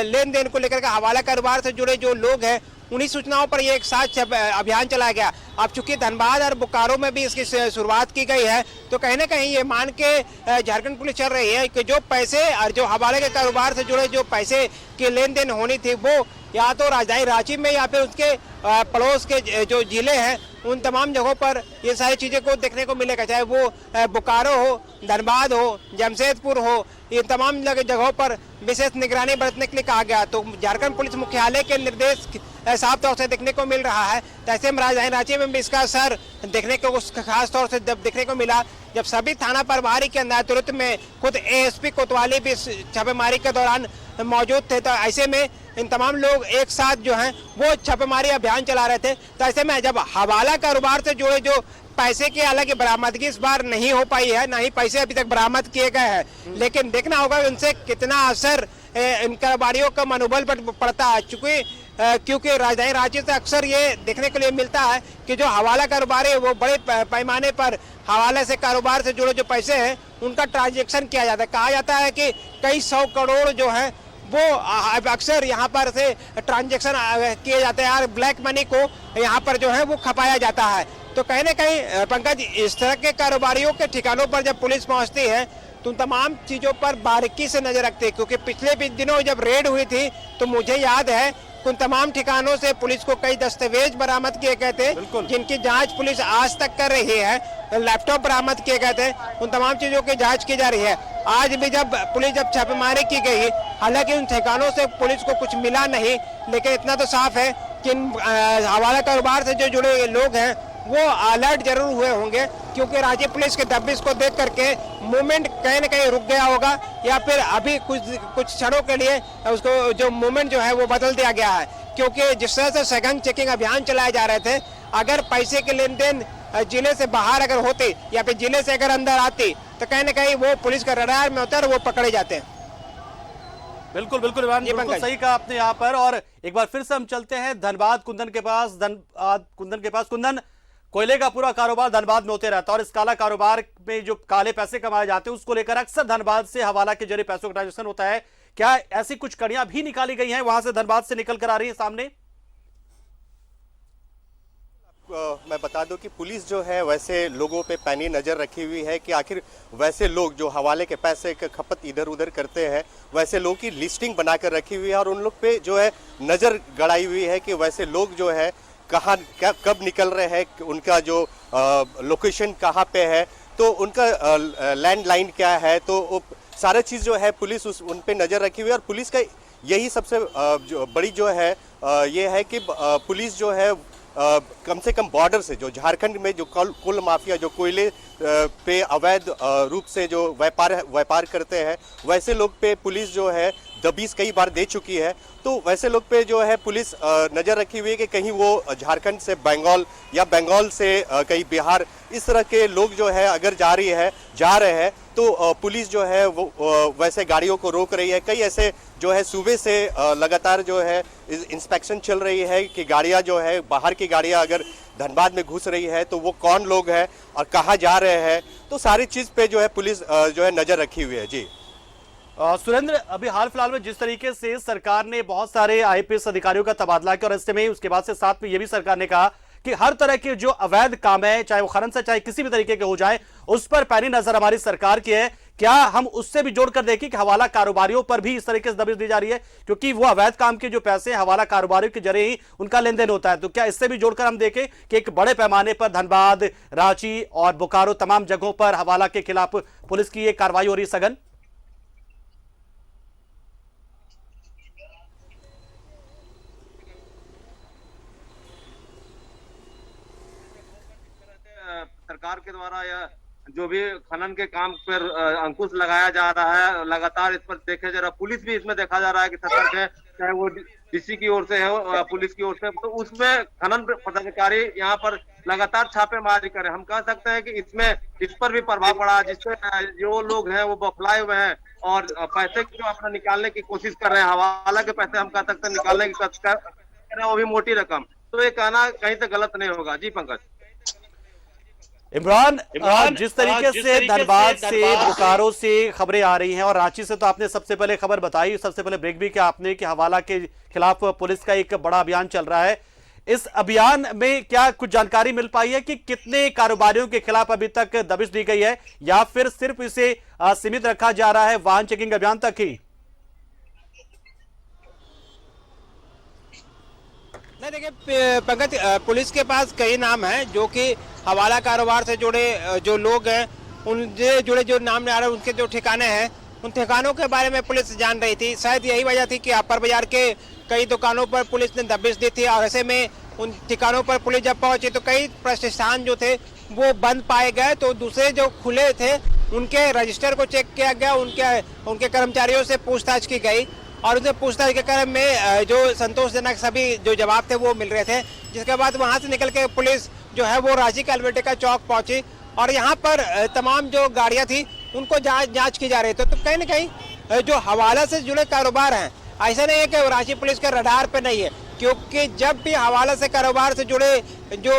लेन देन को लेकर के हवाला कारोबार से जुड़े जो लोग हैं उन्हीं सूचनाओं पर ये एक साथ अभियान चलाया गया। अब चूंकि धनबाद और बोकारो में भी इसकी शुरुआत की गई है, तो कहीं ना कहीं ये मान के झारखंड पुलिस चल रही है कि जो पैसे और जो हवाले के कारोबार से जुड़े जो पैसे की लेन देन होनी थी वो या तो राजधानी रांची में या फिर उसके पड़ोस के जो जिले हैं उन तमाम जगहों पर ये सारी चीज़ें को देखने को मिलेगा, चाहे वो बोकारो हो, धनबाद हो, जमशेदपुर हो, ये तमाम जगहों पर विशेष निगरानी बरतने के लिए कहा गया। तो झारखंड पुलिस मुख्यालय के निर्देश साफ तौर से देखने को मिल रहा है। तो ऐसे में राजधानी रांची में भी इसका असर देखने को खास तौर से जब देखने को मिला, जब सभी थाना प्रभारी के नेतृत्व में खुद एएसपी कोतवाली भी छापेमारी के दौरान मौजूद थे। तो ऐसे में इन तमाम लोग एक साथ जो हैं वो छापेमारी अभियान चला रहे थे। तो ऐसे में जब हवाला कारोबार से जुड़े जो पैसे की हालांकि बरामदगी इस बार नहीं हो पाई है, ना ही पैसे अभी तक बरामद किए गए हैं, लेकिन देखना होगा इनसे कितना असर इन कारोबारियों का मनोबल पर पड़ता है। क्योंकि राजधानी रांची से अक्सर ये देखने के लिए मिलता है कि जो हवाला कारोबारी है वो बड़े पैमाने पर हवाले से कारोबार से जुड़े जो पैसे हैं उनका ट्रांजैक्शन किया जाता है। कहा जाता है कि कई 100 करोड़ जो है वो अक्सर यहाँ पर से ट्रांजैक्शन किए जाते हैं और ब्लैक मनी को यहाँ पर जो है वो खपाया जाता है। तो कहीं ना कहीं पंकज, इस तरह के कारोबारियों के ठिकानों पर जब पुलिस पहुँचती है तो तमाम चीज़ों पर बारीकी से नजर रखती है, क्योंकि पिछले 20 दिनों जब रेड हुई थी तो मुझे याद है उन तमाम ठिकानों से पुलिस को कई दस्तावेज बरामद किए गए थे, जिनकी जांच पुलिस आज तक कर रही है। लैपटॉप बरामद किए गए थे, उन तमाम चीजों की जांच की जा रही है। आज भी जब पुलिस छापेमारी की गई, हालांकि उन ठिकानों से पुलिस को कुछ मिला नहीं, लेकिन इतना तो साफ है कि हवाला कारोबार से जो जुड़े लोग हैं वो अलर्ट जरूर हुए होंगे, क्योंकि रांची पुलिस के दबिश को देख करके मूवमेंट कहीं न कहीं रुक गया होगा, या फिर अभी कुछ क्षणों के लिए उसको जो मूवमेंट जो है वो बदल दिया गया है। क्योंकि जिस तरह से सघन चेकिंग अभियान चलाए जा रहे थे, अगर पैसे के लेन देन जिले से बाहर अगर होते या फिर जिले से अगर अंदर आती तो कहीं न कहीं वो पुलिस का रडार में होता है और वो पकड़े जाते हैं। बिल्कुल बिल्कुल इमरान, बिल्कुल सही कहा आपने यहाँ पर। और एक बार फिर से हम चलते हैं धनबाद कुंदन के पास। कुंदन, कोयले का पूरा कारोबार धनबाद में होते रहता है और इस काला कारोबार में जो काले पैसे कमाए जाते हैं उसको लेकर अक्सर धनबाद से हवाला के जरिए पैसों का ट्रांजेक्शन होता है। क्या ऐसी कुछ कड़ियां भी निकाली गई हैं वहां से, धनबाद से निकल कर आ रही है सामने? मैं बता दूं कि पुलिस जो है वैसे लोगों पे पैनी नज़र रखी हुई है कि आखिर वैसे लोग जो हवाले के पैसे का खपत इधर उधर करते हैं, वैसे लोगों की लिस्टिंग बनाकर रखी हुई है और उन लोग पे जो है नज़र गड़ाई हुई है कि वैसे लोग जो है कहाँ कब निकल रहे हैं, उनका जो लोकेशन कहाँ पे है, तो उनका लैंडलाइन क्या है, तो सारा चीज़ जो है पुलिस उन पे नज़र रखी हुई है। और पुलिस का यही सबसे जो बड़ी जो है ये है कि पुलिस जो है कम से कम बॉर्डर से जो झारखंड में जो कुल माफिया जो कोयले पे अवैध रूप से जो व्यापार करते हैं, वैसे लोग पे पुलिस जो है दबिश कई बार दे चुकी है। तो वैसे लोग पे जो है पुलिस नज़र रखी हुई है कि कहीं वो झारखंड से बंगाल या बंगाल से कहीं बिहार, इस तरह के लोग जो है अगर जा रहे हैं तो पुलिस जो है वो वैसे गाड़ियों को रोक रही है। कई ऐसे जो है सूबे से लगातार जो है इंस्पेक्शन चल रही है कि गाड़ियां जो है बाहर की गाड़ियां अगर धनबाद में घुस रही है तो वो कौन लोग हैं और कहाँ जा रहे हैं, तो सारी चीज़ पे जो है पुलिस जो है नज़र रखी हुई है। जी सुरेंद्र, अभी हाल फिलहाल में जिस तरीके से सरकार ने बहुत सारे आईपीएस अधिकारियों का तबादला किया और ऐसे में उसके बाद से साथ में ये भी सरकार ने कहा कि हर तरह के जो अवैध काम है, चाहे वो खनन से चाहे किसी भी तरीके के हो जाए, उस पर पैनी नजर हमारी सरकार की है। क्या हम उससे भी जोड़कर देखें कि हवाला कारोबारियों पर भी इस तरीके से दबिश दी जा रही है, क्योंकि वो अवैध काम के जो पैसे हवाला कारोबारियों के जरिए ही उनका लेन देन होता है? तो क्या इससे भी जोड़कर हम देखें कि एक बड़े पैमाने पर धनबाद, रांची और बोकारो तमाम जगहों पर हवाला के खिलाफ पुलिस की एक कार्रवाई हो रही है सघन? सरकार के द्वारा या जो भी खनन के काम पर अंकुश लगाया जा रहा है, लगातार इस पर देखा जा रहा है। पुलिस भी इसमें देखा जा रहा है कि सतर्क है, चाहे वो डीसी की ओर से हो, पुलिस की ओर से, तो उसमें खनन पदाधिकारी यहाँ पर लगातार छापेमारी करें। हम कह सकते हैं कि इसमें इस पर भी प्रभाव पड़ा, जिससे जो लोग हैं वो बौखलाए हुए हैं और पैसे जो अपना निकालने की कोशिश कर रहे हैं, हवाला के पैसे हम कह सकते हैं निकालने की कोशिश कर रहे हैं, वो भी मोटी रकम। तो ये कहना कहीं से गलत नहीं होगा। जी पंकज। इमरान, जिस तरीके से धनबाद से, बोकारो से खबरें आ रही हैं और रांची से तो आपने सबसे पहले खबर बताई, सबसे पहले ब्रेक भी किया आपने कि हवाला के खिलाफ पुलिस का एक बड़ा अभियान चल रहा है। इस अभियान में क्या कुछ जानकारी मिल पाई है कि कितने कारोबारियों के खिलाफ अभी तक दबिश दी गई है या फिर सिर्फ इसे सीमित रखा जा रहा है वाहन चेकिंग अभियान तक ही? नहीं, देखिए पंकज, पुलिस के पास कई नाम हैं जो कि हवाला कारोबार से जुड़े जो लोग हैं उनसे जुड़े जो नाम आ रहे हैं, उनके जो ठिकाने हैं उन ठिकानों के बारे में पुलिस जान रही थी। शायद यही वजह थी कि अपर बाजार के कई दुकानों पर पुलिस ने दबिश दी थी और ऐसे में उन ठिकानों पर पुलिस जब पहुंची तो कई प्रतिष्ठान जो थे वो बंद पाए गए, तो दूसरे जो खुले थे उनके रजिस्टर को चेक किया गया, उनके कर्मचारियों से पूछताछ की गई और उनसे पूछताछ के क्रम में जो संतोषजनक सभी जो जवाब थे वो मिल रहे थे। जिसके बाद वहां से निकल के पुलिस जो है वो रांची के अल्बर्टा चौक पहुंची और यहाँ पर तमाम जो गाड़ियां थी उनको जांच की जा रही थी। तो कहीं ना कहीं जो हवाला से जुड़े कारोबार हैं, ऐसा नहीं है कि रांची पुलिस के रडार पे नहीं है, क्योंकि जब भी हवाला से कारोबार से जुड़े जो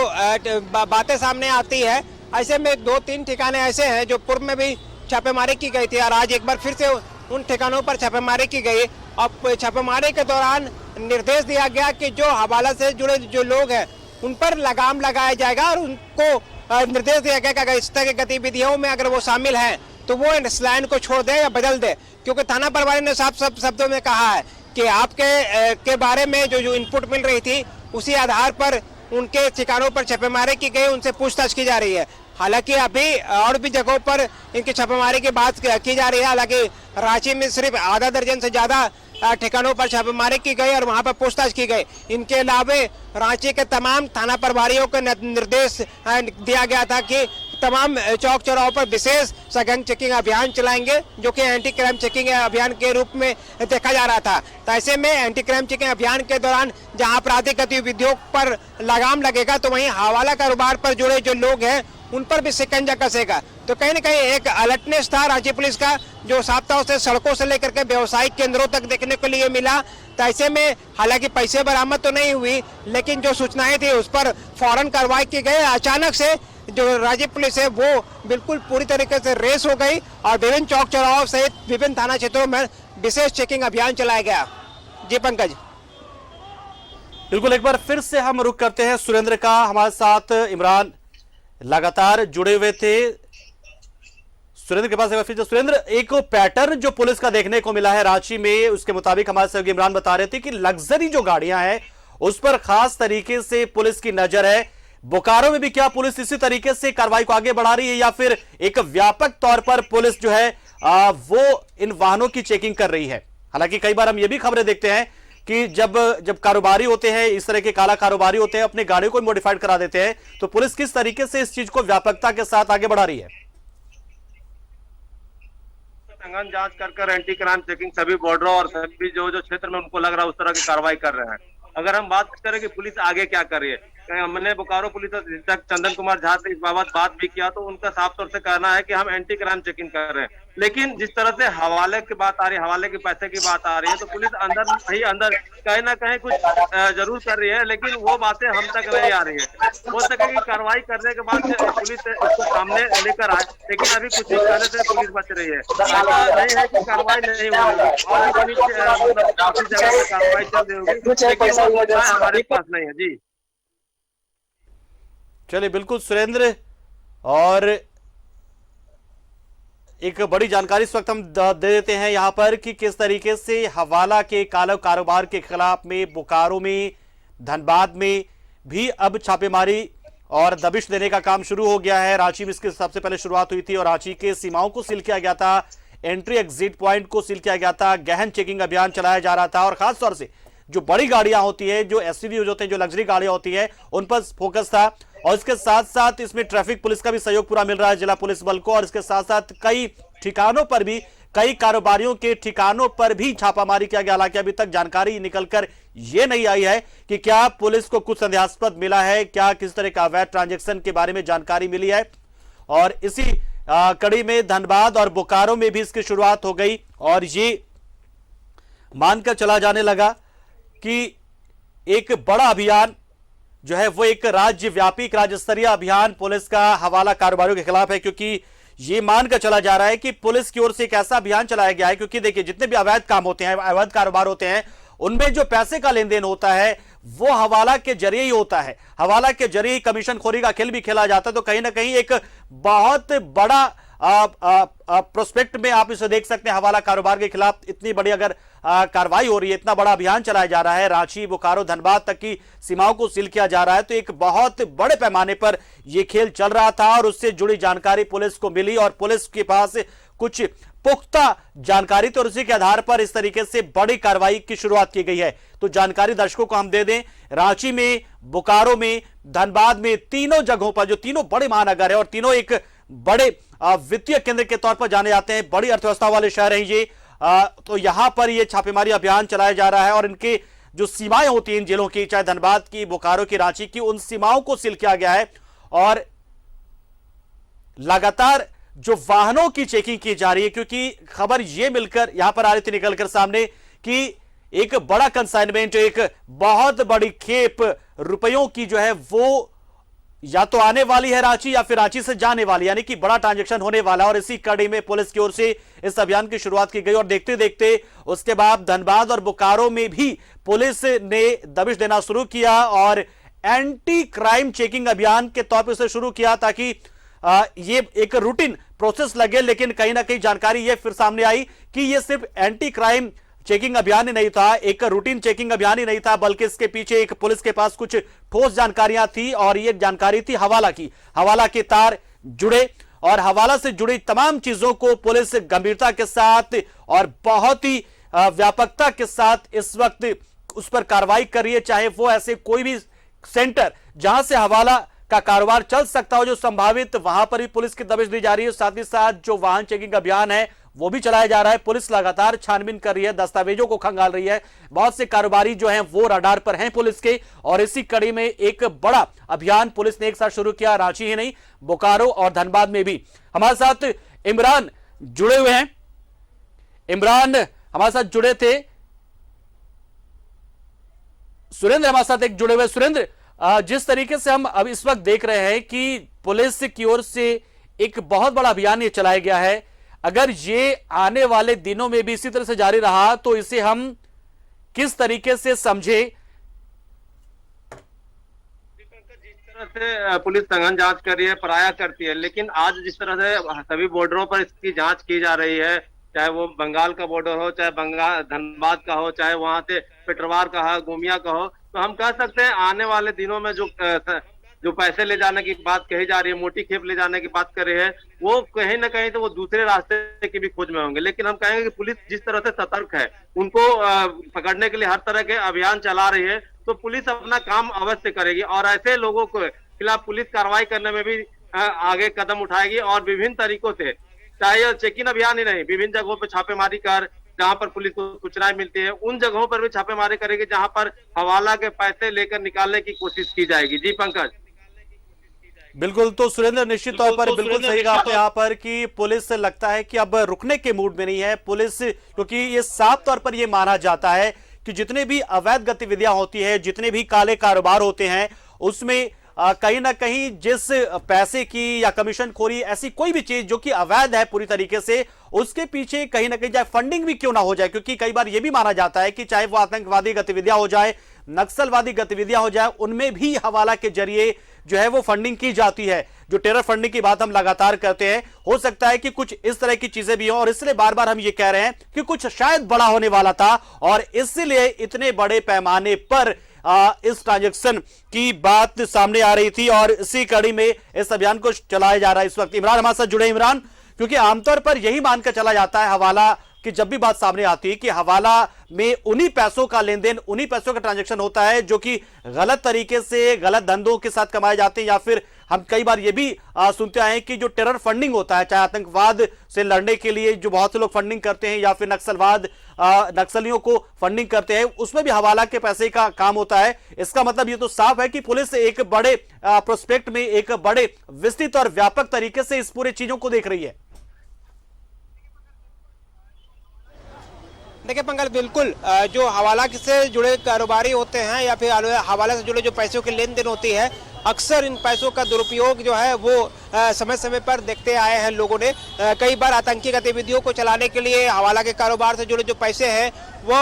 बातें सामने आती है, ऐसे में 2-3 ठिकाने ऐसे हैं जो पूर्व में भी छापेमारी की गई थी और आज एक बार फिर से उन ठिकानों पर छापेमारी की गई। अब छापेमारी के दौरान निर्देश दिया गया कि जो हवाला से जुड़े जो लोग हैं उन पर लगाम लगाया जाएगा और उनको निर्देश दिया गया कि अगर इस तरह की गतिविधियों में अगर वो शामिल हैं तो वो इस लाइन को छोड़ दे या बदल दे, क्योंकि थाना प्रभारी ने साफ शब्दों में कहा है कि आपके के बारे में जो इनपुट मिल रही थी उसी आधार पर उनके ठिकानों पर छापेमारी की गई, उनसे पूछताछ की जा रही है। हालांकि अभी और भी जगहों पर इनकी छापेमारी की बात की जा रही है। हालांकि रांची में सिर्फ आधा दर्जन से ज्यादा ठिकानों पर छापेमारी की गई और वहां पर पूछताछ की गई। इनके अलावा रांची के तमाम थाना प्रभारियों को निर्देश दिया गया था कि तमाम चौक चौराहों पर विशेष सघन चेकिंग अभियान चलाएंगे, जो कि एंटी क्राइम चेकिंग अभियान के रूप में देखा जा रहा था। तो ऐसे में एंटी क्राइम चेकिंग अभियान के दौरान जहां आपराधिक गतिविधियों पर लगाम लगेगा तो वहीं हवाला कारोबार पर जुड़े जो लोग हैं उन पर भी शिकंजा कसेगा। तो कहीं ना कहीं एक अलर्टनेस था राज्य पुलिस का, जो साप्ताह से सड़कों से लेकर के व्यवसायिक केंद्रों तक देखने के लिए मिला। तो ऐसे में हालांकि पैसे बरामद तो नहीं हुई, लेकिन जो सूचनाएं थी उस पर फौरन कार्रवाई की गई। अचानक से जो राज्य पुलिस है वो बिल्कुल पूरी तरीके से रेस हो गई और विभिन्न चौक चौराहों सहित विभिन्न थाना क्षेत्रों में विशेष चेकिंग अभियान चलाया गया। जी पंकज। बिल्कुल, एक बार फिर से हम रुख करते हैं सुरेंद्र का। हमारे साथ इमरान लगातार जुड़े हुए थे, सुरेंद्र के पास एक बार फिर। सुरेंद्र, एक पैटर्न जो पुलिस का देखने को मिला है रांची में, उसके मुताबिक हमारे सहयोगी इमरान बता रहे थे कि लग्जरी जो गाड़ियां हैं उस पर खास तरीके से पुलिस की नजर है। बोकारो में भी क्या पुलिस इसी तरीके से कार्रवाई को आगे बढ़ा रही है या फिर एक व्यापक तौर पर पुलिस जो है वो इन वाहनों की चेकिंग कर रही है? हालांकि कई बार हम ये भी खबरें देखते हैं कि जब कारोबारी होते हैं, इस तरह के काला कारोबारी होते हैं, अपनी गाड़ियों को मॉडिफाइड करा देते हैं, तो पुलिस किस तरीके से इस चीज को व्यापकता के साथ आगे बढ़ा रही है? संघन जांच कर एंटी क्राइम चेकिंग सभी बॉर्डरों और सभी जो क्षेत्र में उनको लग रहा है उस तरह की कार्रवाई कर रहे हैं। अगर हम बात करें कि पुलिस आगे क्या कर रही है, हमने बोकारो पुलिस अधीक्षक चंदन कुमार झा से इस बाबत बात भी किया तो उनका साफ तौर से कहना है कि हम एंटी क्राइम चेकिंग कर रहे हैं। लेकिन जिस तरह से हवाले की बात आ रही है, हवाले के पैसे की बात आ रही है, तो पुलिस अंदर कहीं ना कहीं कुछ जरूर कर रही है, लेकिन वो बातें हम तक नहीं आ रही है। हो सके कि कार्रवाई करने के बाद पुलिस इसको सामने लेकर आए, लेकिन अभी कुछ ही कहने से पुलिस बच रही है। ऐसा नहीं है कि कार्रवाई नहीं हो रही और काफी जगह पर कार्रवाई चल रही होगी, लेकिन हमारे पास नहीं है। जी चलिए, बिल्कुल सुरेंद्र, और एक बड़ी जानकारी इस वक्त हम दे देते हैं यहां पर कि किस तरीके से हवाला के काला कारोबार के खिलाफ में बोकारो में, धनबाद में भी अब छापेमारी और दबिश देने का काम शुरू हो गया है। रांची में इसकी सबसे पहले शुरुआत हुई थी और रांची के सीमाओं को सील किया गया था, एंट्री एग्जिट पॉइंट को सील किया गया था, गहन चेकिंग अभियान चलाया जा रहा था और खासतौर से जो बड़ी गाड़ियां होती है, जो एसयूवी होते हैं, जो लग्जरी गाड़ियां होती है, उन पर फोकस था। और इसके साथ साथ इसमें ट्रैफिक पुलिस का भी सहयोग पूरा मिल रहा है, जिला पुलिस बल को। और इसके साथ साथ कई ठिकानों पर भी, कई कारोबारियों के ठिकानों पर भी छापामारी किया गया। हालांकि अभी तक जानकारी निकलकर यह नहीं आई है कि क्या पुलिस को कुछ संदेहास्पद मिला है, क्या किस तरह का अवैध ट्रांजैक्शन के बारे में जानकारी मिली है। और इसी कड़ी में धनबाद और बोकारो में भी इसकी शुरुआत हो गई और ये मानकर चला जाने लगा कि एक बड़ा अभियान जो है वो एक राज्यव्यापी राज्य स्तरीय अभियान पुलिस का हवाला कारोबारियों के खिलाफ है, क्योंकि ये मानकर चला जा रहा है कि पुलिस की ओर से एक ऐसा अभियान चलाया गया है, क्योंकि देखिए जितने भी अवैध काम होते हैं, अवैध कारोबार होते हैं, उनमें जो पैसे का लेन देन होता है वो हवाला के जरिए ही होता है। हवाला के जरिए ही कमीशनखोरी का खेल भी खेला जाता है। तो कहीं ना कहीं एक बहुत बड़ा प्रोस्पेक्ट में आप इसे देख सकते हैं। हवाला कारोबार के खिलाफ इतनी बड़ी अगर कार्रवाई हो रही है, इतना बड़ा अभियान चलाया जा रहा है, रांची, बोकारो, धनबाद तक की सीमाओं को सील किया जा रहा है, तो एक बहुत बड़े पैमाने पर यह खेल चल रहा था और उससे जुड़ी जानकारी पुलिस को मिली और पुलिस के पास कुछ पुख्ता जानकारी तो उसी के आधार पर इस तरीके से बड़ी कार्रवाई की शुरुआत की गई है। तो जानकारी दर्शकों को हम दे दें, रांची में, बोकारो में, धनबाद में, तीनों जगहों पर, जो तीनों बड़े महानगर है और तीनों एक बड़े वित्तीय केंद्र के तौर पर जाने जाते हैं, बड़ी अर्थव्यवस्था वाले शहर हैं ये, तो यहां पर ये छापेमारी अभियान चलाया जा रहा है और इनके जो सीमाएं होती हैं इन जिलों की, चाहे धनबाद की, बोकारो की, रांची की, उन सीमाओं को सील किया गया है और लगातार जो वाहनों की चेकिंग की जा रही है, क्योंकि खबर यह मिलकर यहां पर आ रही थी निकलकर सामने कि एक बड़ा कंसाइनमेंट, एक बहुत बड़ी खेप रुपयों की जो है वो या तो आने वाली है रांची या फिर रांची से जाने वाली, यानी कि बड़ा ट्रांजैक्शन होने वाला है। और इसी कड़ी में पुलिस की ओर से इस अभियान की शुरुआत की गई और देखते देखते उसके बाद धनबाद और बोकारो में भी पुलिस ने दबिश देना शुरू किया और एंटी क्राइम चेकिंग अभियान के तौर पर इसे शुरू किया ताकि ये एक रूटीन प्रोसेस लगे। लेकिन कहीं ना कहीं जानकारी ये फिर सामने आई कि ये सिर्फ एंटी क्राइम चेकिंग अभियान ही नहीं था, एक रूटीन चेकिंग अभियान ही नहीं था, बल्कि इसके पीछे एक पुलिस के पास कुछ ठोस जानकारियां थी और ये जानकारी थी हवाला की। हवाला के तार जुड़े और हवाला से जुड़ी तमाम चीजों को पुलिस गंभीरता के साथ और बहुत ही व्यापकता के साथ इस वक्त उस पर कार्रवाई कर रही है, चाहे वो ऐसे कोई भी सेंटर जहां से हवाला का कारोबार चल सकता हो जो संभावित, वहां पर भी पुलिस की दबिश दी जा रही है। साथ ही साथ जो वाहन चेकिंग अभियान है वो भी चलाया जा रहा है। पुलिस लगातार छानबीन कर रही है, दस्तावेजों को खंगाल रही है। बहुत से कारोबारी जो हैं वो रडार पर हैं पुलिस के और इसी कड़ी में एक बड़ा अभियान पुलिस ने एक साथ शुरू किया, रांची ही नहीं, बोकारो और धनबाद में भी। हमारे साथ इमरान जुड़े हुए हैं, इमरान हमारे साथ जुड़े थे, सुरेंद्र हमारे साथ एक जुड़े हुए। सुरेंद्र, जिस तरीके से हम अब इस वक्त देख रहे हैं कि पुलिस की ओर से एक बहुत बड़ा अभियान ये चलाया गया है, अगर ये आने वाले दिनों में भी इसी तरह से जारी रहा तो इसे हम किस तरीके से समझे? जिस तरह से पुलिस सघन जांच कर रही है, पराया करती है, लेकिन आज जिस तरह से सभी बॉर्डरों पर इसकी जांच की जा रही है, चाहे वो बंगाल का बॉर्डर हो, चाहे बंगाल धनबाद का हो, चाहे वहां से पिटरवार का हो, गोमिया का हो, तो हम कह सकते हैं आने वाले दिनों में जो पैसे ले जाने की बात कही जा रही है, मोटी खेप ले जाने की बात कर रहे हैं, वो कहीं ना कहीं तो वो दूसरे रास्ते की भी खोज में होंगे। लेकिन हम कहेंगे कि पुलिस जिस तरह से सतर्क है, उनको पकड़ने के लिए हर तरह के अभियान चला रही है, तो पुलिस अपना काम अवश्य करेगी और ऐसे लोगों के खिलाफ पुलिस कार्रवाई करने में भी आगे कदम उठाएगी और विभिन्न तरीकों से, चाहे चेकिंग अभियान ही नहीं, विभिन्न जगहों पर छापेमारी कर, जहां पर पुलिस को सूचनाएं मिलती है उन जगहों पर भी छापेमारी करेगी जहां पर हवाला के पैसे लेकर निकालने की कोशिश की जाएगी। जी पंकज। बिल्कुल, तो सुरेंद्र निश्चित तौर पर बिल्कुल सही कहा आपने यहाँ पर कि पुलिस लगता है कि अब रुकने के मूड में नहीं है पुलिस, क्योंकि ये साफ तौर पर ये माना जाता है कि जितने भी अवैध गतिविधियां होती है, जितने भी काले कारोबार होते हैं, उसमें कहीं ना कहीं जिस पैसे की या कमीशन खोरी, ऐसी कोई भी चीज जो कि अवैध है पूरी तरीके से, उसके पीछे कहीं ना कहीं चाहे फंडिंग भी क्यों ना हो जाए, क्योंकि कई बार यह भी माना जाता है कि चाहे वो आतंकवादी गतिविधियां हो जाए, नक्सलवादी गतिविधियां हो जाए, उनमें भी हवाला के जरिए जो है वो फंडिंग की जाती है। जो टेरर फंडिंग की बात हम लगातार करते हैं, हो सकता है कि कुछ इस तरह की चीजें भी हो और इसलिए बार बार हम ये कह रहे हैं कि कुछ शायद बड़ा होने वाला था और इसलिए इतने बड़े पैमाने पर इस ट्रांजैक्शन की बात सामने आ रही थी और इसी कड़ी में इस अभियान को चलाया जा रहा है। इस वक्त इमरान हमारे साथ जुड़े। इमरान, क्योंकि आमतौर पर यही मानकर चला जाता है हवाला कि जब भी बात सामने आती है कि हवाला में उन्हीं पैसों का लेन देन, उन्हीं पैसों का ट्रांजैक्शन होता है जो कि गलत तरीके से, गलत धंधों के साथ कमाए जाते हैं, या फिर हम कई बार ये भी सुनते आए कि जो टेरर फंडिंग होता है, चाहे आतंकवाद से लड़ने के लिए जो बहुत से लोग फंडिंग करते हैं या फिर नक्सलियों को फंडिंग करते हैं, उसमें भी हवाला के पैसे का काम होता है। इसका मतलब ये तो साफ है कि पुलिस एक बड़े प्रोस्पेक्ट में, एक बड़े विस्तृत और व्यापक तरीके से इस पूरे चीजों को देख रही है। देखिए पंकज, बिल्कुल जो हवाला से जुड़े कारोबारी होते हैं या फिर हवाला से जुड़े जो पैसों की लेन देन होती है, अक्सर इन पैसों का दुरुपयोग जो है वो समय समय पर देखते आए हैं लोगों ने। कई बार आतंकी गतिविधियों को चलाने के लिए हवाला के कारोबार से जुड़े जो पैसे हैं वो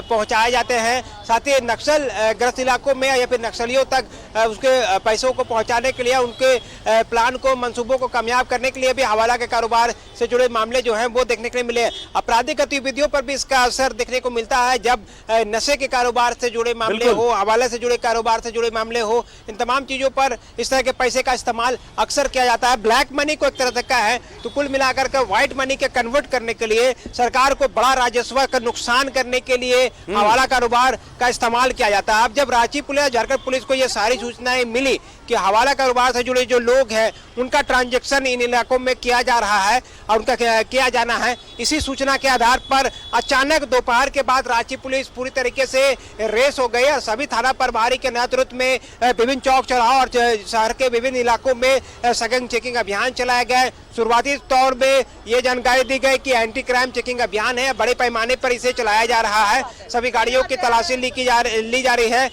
पहुंचाए जाते हैं। साथ ही नक्सल ग्रस्त इलाकों में या फिर नक्सलियों तक उसके पैसों को पहुंचाने के लिए, उनके प्लान को, मंसूबों को कामयाब करने के लिए भी हवाला के कारोबार से जुड़े मामले जो हैं वो देखने के लिए मिले। आपराधिक गतिविधियों पर भी इसका असर देखने को मिलता है। जब नशे के कारोबार से जुड़े मामले हो, हवाला से जुड़े कारोबार से जुड़े मामले हो, इन तमाम चीजों पर इस तरह के पैसे का इस्तेमाल अक्सर किया जाता है। ब्लैक मनी को एक तरह का है तो कुल मिलाकर के व्हाइट मनी के कन्वर्ट करने के लिए, सरकार को बड़ा राजस्व का नुकसान करने के लिए हवाला कारोबार का इस्तेमाल किया जाता है। अब जब रांची पुलिस, झारखंड पुलिस को ये सारी सूचनाएं मिली कि हवाला कारोबार से जुड़े जो लोग हैं उनका ट्रांजैक्शन इन इलाकों में किया जा रहा है और उनका किया जाना है, इसी सूचना के आधार पर अचानक दोपहर के बाद रांची पुलिस पूरी तरीके से रेस हो गई और सभी थाना प्रभारी के नेतृत्व में विभिन्न चौक चौराहों और शहर के विभिन्न इलाकों में सघन चेकिंग अभियान चलाए गए। शुरुआती तौर में ये जानकारी दी गई कि एंटी क्राइम चेकिंग अभियान है, बड़े पैमाने पर इसे चलाया जा रहा है। सभी गाड़ियों की तलाशी ली जा रही है,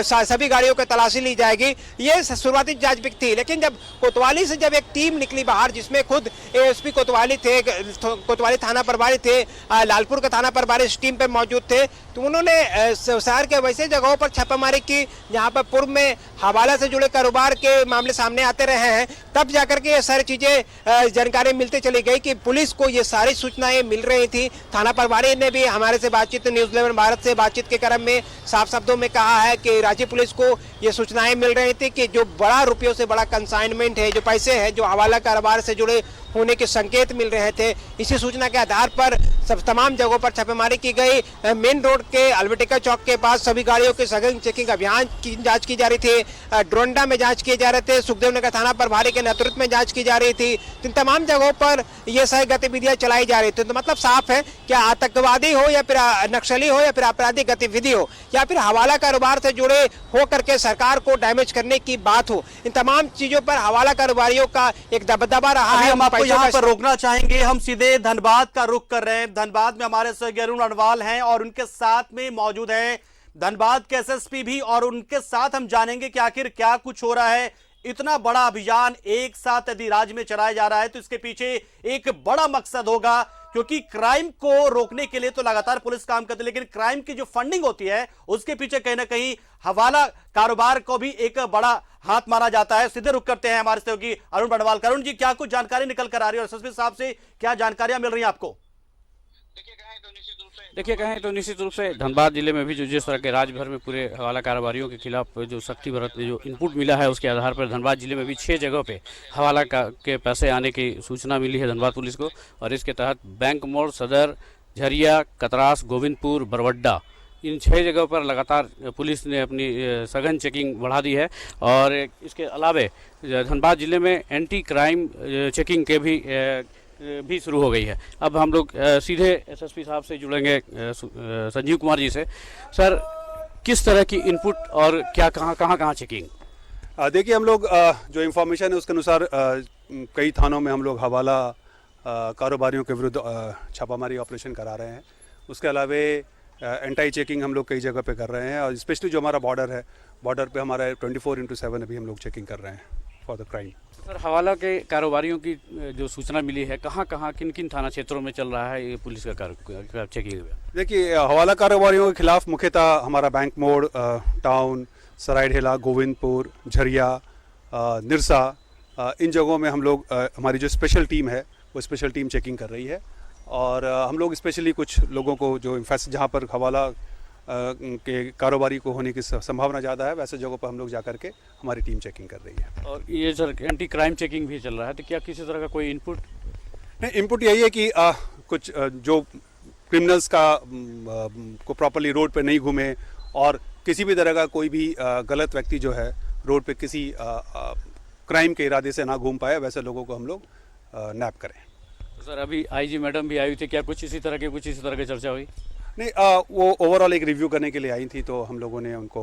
सभी गाड़ियों की तलाशी ली जाएगी। ये शुरुआती जांच थी, लेकिन जब कोतवाली से जब एक टीम निकली बाहर, जिसमें खुद एएसपी कोतवाली थे, कोतवाली थाना प्रभारी थे, लालपुर का थाना प्रभारी इस टीम पे मौजूद थे, तो उन्होंने शहर के वैसे जगहों पर छापामारी की जहां पर पूर्व में हवाला से जुड़े कारोबार के मामले सामने आते रहे हैं। तब जाकर के ये सारी चीजें जानकारी मिलती चली गई कि पुलिस को ये सारी सूचनाएं मिल रही थी। थाना प्रभारी ने भी हमारे से बातचीत, न्यूज़ 11 भारत से बातचीत के क्रम में साफ शब्दों में कहा है कि राज्य पुलिस को ये सूचनाएं मिल रही थी कि जो बड़ा रुपयों से बड़ा कंसाइनमेंट है, जो पैसे हैं जो हवाला कारोबार से जुड़े होने के संकेत मिल रहे थे, इसी सूचना के आधार पर तमाम जगहों पर छापेमारी की गई। मेन रोड के अल्वेटिका चौक के पास सभी गाड़ियों के सघन चेकिंग अभियान की जांच की जा रही थी। ड्रोंडा में जांच किए जा रहे थे, सुखदेव नगर थाना प्रभारी के नेतृत्व में जांच की जा रही थी। इन तमाम जगहों पर ये सारी गतिविधियां चलाई जा रही थी। तो मतलब साफ है कि आतंकवादी हो या फिर नक्सली हो या फिर आपराधिक गतिविधि हो या फिर हवाला कारोबार से जुड़े हो करके सरकार को डैमेज करने की बात हो, इन तमाम चीजों पर हवाला कारोबारियों का एक दबदबा रहा है। हम आपको यहाँ पर रोकना चाहेंगे। हम सीधे धनबाद का रुख कर रहे हैं। धनबाद में हमारे सहयोगी अरुण अडवाल हैं और उनके साथ में मौजूद है धनबाद के एसएसपी भी, और उनके साथ हम जानेंगे कि आखिर क्या कुछ हो रहा है। इतना बड़ा अभियान एक साथ यदि राज्य में चलाया जा रहा है तो इसके पीछे एक बड़ा मकसद होगा, क्योंकि क्राइम को रोकने के लिए तो लगातार पुलिस काम करती है, लेकिन क्राइम की जो फंडिंग होती है उसके पीछे कहीं ना कहीं हवाला कारोबार को भी एक बड़ा हाथ माना जाता है। सीधे रुक करते हैं हमारे सहयोगी अरुण बंडवाल। अरुण जी, क्या कुछ जानकारी निकल कर आ रही है और एसएसपी साहब से क्या जानकारियां मिल रही हैं आपको? देखिए, कहें तो निश्चित रूप से धनबाद जिले में भी जो जिस तरह के राज्य भर में पूरे हवाला कारोबारियों के खिलाफ जो सख्ती बरतने जो इनपुट मिला है, उसके आधार पर धनबाद जिले में भी 6 जगह पे हवाला के पैसे आने की सूचना मिली है धनबाद पुलिस को। और इसके तहत बैंक मोड़, सदर, झरिया, कतरास, गोविंदपुर, बरवड्डा, इन 6 जगहों पर लगातार पुलिस ने अपनी सघन चेकिंग बढ़ा दी है। और इसके अलावे धनबाद जिले में एंटी क्राइम चेकिंग के भी शुरू हो गई है। अब हम लोग सीधे एसएसपी साहब से जुड़ेंगे, संजीव कुमार जी से। सर, किस तरह की इनपुट और क्या कहाँ चेकिंग? देखिए, हम लोग जो इन्फॉर्मेशन है उसके अनुसार कई थानों में हम लोग हवाला कारोबारियों के विरुद्ध छापामारी ऑपरेशन करा रहे हैं। उसके अलावा एंटी चेकिंग हम लोग कई जगह पे कर रहे हैं और स्पेशली जो हमारा बॉर्डर है, बॉर्डर पे हमारा 24/7 अभी हम लोग चेकिंग कर रहे हैं फॉर द क्राइम। सर, हवाला के कारोबारियों की जो सूचना मिली है, कहाँ किन थाना क्षेत्रों में चल रहा है ये पुलिस का चेकिंग? देखिए, हवाला कारोबारियों के खिलाफ मुख्यतः हमारा बैंक मोड़, टाउन, सरायढेला, गोविंदपुर, झरिया, निरसा, इन जगहों में हम लोग हमारी जो स्पेशल टीम है वो स्पेशल टीम चेकिंग कर रही है। और हम लोग स्पेशली कुछ लोगों को जो जहाँ पर हवाला के कारोबारी को होने की संभावना ज़्यादा है, वैसे जगहों पर हम लोग जाकर के हमारी टीम चेकिंग कर रही है। और ये सर एंटी क्राइम चेकिंग भी चल रहा है, तो क्या किसी तरह का कोई इनपुट? नहीं, इनपुट यही है कि कुछ जो क्रिमिनल्स को प्रॉपर्ली रोड पे नहीं घूमे और किसी भी तरह का कोई भी गलत व्यक्ति जो है रोड पे किसी क्राइम के इरादे से ना घूम पाए, वैसे लोगों को हम लोग नैप करें। सर, अभी आईजी मैडम भी आई हुई थी, क्या कुछ इसी तरह की चर्चा हुई? नहीं, वो ओवरऑल एक रिव्यू करने के लिए आई थी, तो हम लोगों ने उनको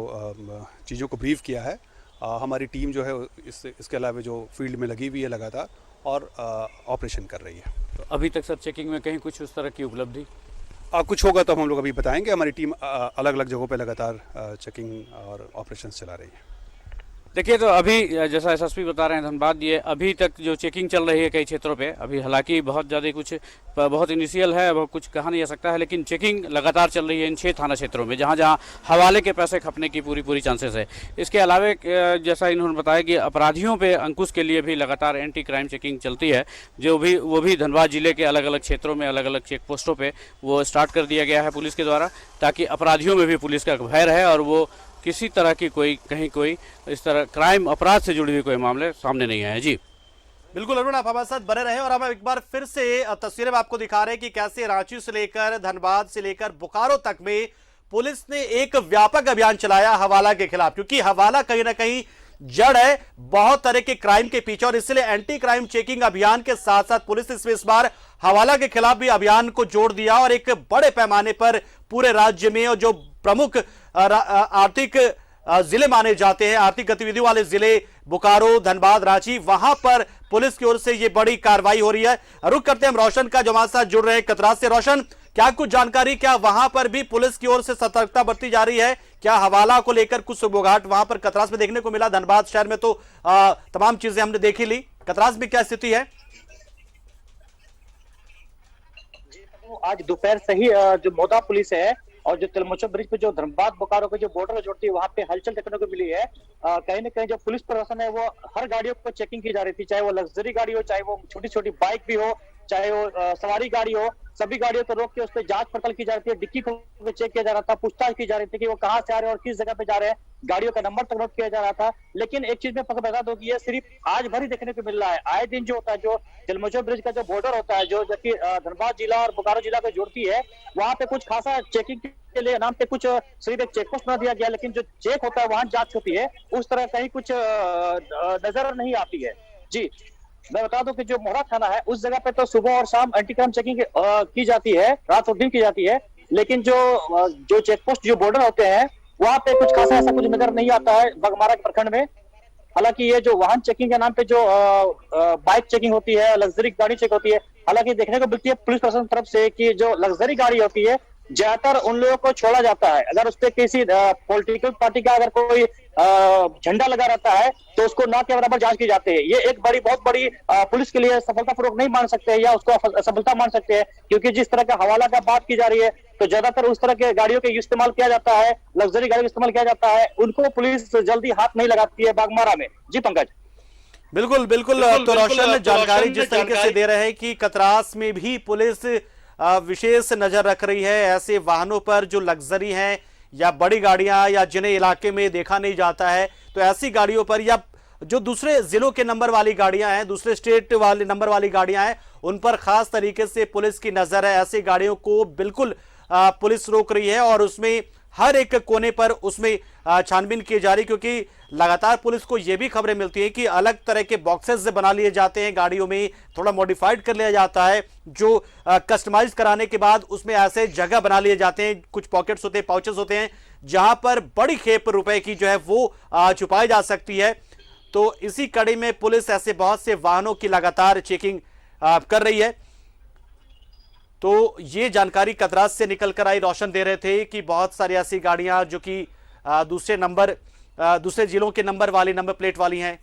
चीज़ों को ब्रीफ किया है। हमारी टीम जो है इसके अलावा जो फील्ड में लगी हुई है लगातार और ऑपरेशन कर रही है। तो अभी तक सर चेकिंग में कहीं कुछ उस तरह की उपलब्धि? कुछ होगा तो हम लोग अभी बताएंगे। हमारी टीम अलग अलग जगहों पे लगातार चेकिंग और ऑपरेशंस चला रही है। देखिए, तो अभी जैसा एसएसपी बता रहे हैं धनबाद, ये अभी तक जो चेकिंग चल रही है कई क्षेत्रों पे, अभी हालांकि बहुत ज़्यादा कुछ बहुत इनिशियल है, अब कुछ कहा नहीं जा सकता है, लेकिन चेकिंग लगातार चल रही है इन 6 थाना क्षेत्रों में जहां जहां हवाले के पैसे खपने की पूरी चांसेस है। इसके अलावा जैसा इन्होंने बताया कि अपराधियों पे अंकुश के लिए भी लगातार एंटी क्राइम चेकिंग चलती है, वो भी धनबाद जिले के अलग अलग क्षेत्रों में अलग अलग चेक पोस्टों पर वो स्टार्ट कर दिया गया है पुलिस के द्वारा, ताकि अपराधियों में भी पुलिस का भय रहे और वो किसी तरह की कोई इस तरह क्राइम अपराध से जुड़ी हुई कोई मामले सामने नहीं आए। जी बिल्कुल अरुण, आप हमारे साथ बने रहे और हम एक बार फिर से तस्वीरें आपको दिखा रहे हैं कि कैसे रांची से लेकर धनबाद से लेकर बोकारो तक में पुलिस ने एक व्यापक अभियान चलाया हवाला के खिलाफ, क्योंकि हवाला कहीं ना कहीं जड़ है बहुत तरह के क्राइम के पीछे, और इसलिए एंटी क्राइम चेकिंग अभियान के साथ साथ पुलिस ने इस बार हवाला के खिलाफ भी अभियान को जोड़ दिया और एक बड़े पैमाने पर पूरे राज्य में और जो प्रमुख आर्थिक जिले माने जाते हैं, आर्थिक गतिविधियों वाले जिले बोकारो, धनबाद, रांची, वहां पर पुलिस की ओर से ये बड़ी कार्रवाई हो रही है। रुक करते हैं हम रोशन का जो हमारे साथ जुड़ रहे हैं कतरास से। रोशन, क्या कुछ जानकारी, क्या वहां पर भी पुलिस की ओर से सतर्कता बरती जा रही है? क्या हवाला को लेकर कुछ सुबोगाट वहां पर कतरास में देखने को मिला? धनबाद शहर में तो तमाम चीजें हमने देखी ली, कतरास में क्या स्थिति है? आज दोपहर से ही जो मोदा पुलिस है और जो तिलमोचो ब्रिज पे जो धनबाद बोकारो के जो बॉर्डर जोड़ती है वहां पे हलचल देखने को मिली है। कहीं ना कहीं जो पुलिस प्रशासन है वो हर गाड़ियों पर चेकिंग की जा रही थी, चाहे वो लग्जरी गाड़ी हो, चाहे वो छोटी छोटी बाइक भी हो, चाहे वो सवारी गाड़ी हो, सभी गाड़ियों को रोक के उस पर जांच पड़ताल की जा रही थी, डिक्की को चेक किया जा रहा था, पूछताछ की जा रही थी कि वो कहाँ से आ रहे हैं और किस जगह पे जा रहे हैं, गाड़ियों का नंबर तक नोट किया जा रहा था। लेकिन एक चीज में बता दो कि ये सिर्फ आज भर ही देखने को मिल रहा है। आए दिन जो होता है, जो तिलमोचो ब्रिज का जो बॉर्डर होता है, जो कि धनबाद जिला और बोकारो जिला को जोड़ती है, वहां पे कुछ खासा चेकिंग के लिए नाम पे कुछ सिर्फ एक चेक पोस्ट बना दिया गया, लेकिन जो चेक होता है वहां जांच होती है, उस तरह कहीं कुछ नजर नहीं आती है। जी मैं बता दूं कि जो मोहरा थाना है उस जगह पे तो सुबह और शाम एंटी क्राइम चेकिंग की जाती है, रात और दिन की जाती है, लेकिन जो चेक पोस्ट जो बॉर्डर होते हैं वहां पे कुछ खासा ऐसा कुछ नजर नहीं आता है बगमारा के प्रखंड में। हालांकि ये जो वाहन चेकिंग के नाम पे जो बाइक चेकिंग होती है, लग्जरी गाड़ी चेक होती है, हालांकि देखने को मिलती है पुलिस प्रशासन की तरफ से कि जो लग्जरी गाड़ी होती है ज्यादातर उन लोगों को छोड़ा जाता है। अगर उस पर किसी पॉलिटिकल पार्टी का अगर कोई झंडा लगा रहता है तो उसको ना के बराबर जांच की जाती है। ये एक बहुत बड़ी पुलिस के लिए सफलतापूर्वक नहीं मान सकते या उसको सफलता मान सकते हैं, क्योंकि जिस तरह का हवाला का बात की जा रही है तो ज्यादातर उस तरह के गाड़ियों का इस्तेमाल किया जाता है, लग्जरी गाड़ी का इस्तेमाल किया जाता है, उनको पुलिस जल्दी हाथ नहीं लगाती है बागमारा में। जी पंकज। बिल्कुल बिल्कुल, तो रोशन जानकारी जिस तरीके से दे रहे हैं कि कतरास में भी पुलिस विशेष नजर रख रही है ऐसे वाहनों पर जो लग्जरी हैं या बड़ी गाड़ियां या जिन्हें इलाके में देखा नहीं जाता है, तो ऐसी गाड़ियों पर या जो दूसरे जिलों के नंबर वाली गाड़ियां हैं, दूसरे स्टेट वाले नंबर वाली गाड़ियां हैं, उन पर खास तरीके से पुलिस की नजर है। ऐसी गाड़ियों को बिल्कुल पुलिस रोक रही है और उसमें हर एक कोने पर उसमें छानबीन की जा रही, क्योंकि लगातार पुलिस को यह भी खबरें मिलती हैं कि अलग तरह के बॉक्सेस बना लिए जाते हैं, गाड़ियों में थोड़ा मॉडिफाइड कर लिया जाता है, जो कस्टमाइज कराने के बाद उसमें ऐसे जगह बना लिए जाते हैं, कुछ पॉकेट्स होते हैं, पाउचेस होते हैं, जहां पर बड़ी खेप रुपए की जो है वो छुपाई जा सकती है। तो इसी कड़ी में पुलिस ऐसे बहुत से वाहनों की लगातार चेकिंग कर रही है। तो ये जानकारी कतरास से निकल कर आई, रोशन दे रहे थे कि बहुत सारी ऐसी गाड़ियां जो कि दूसरे जिलों के नंबर प्लेट वाली हैं,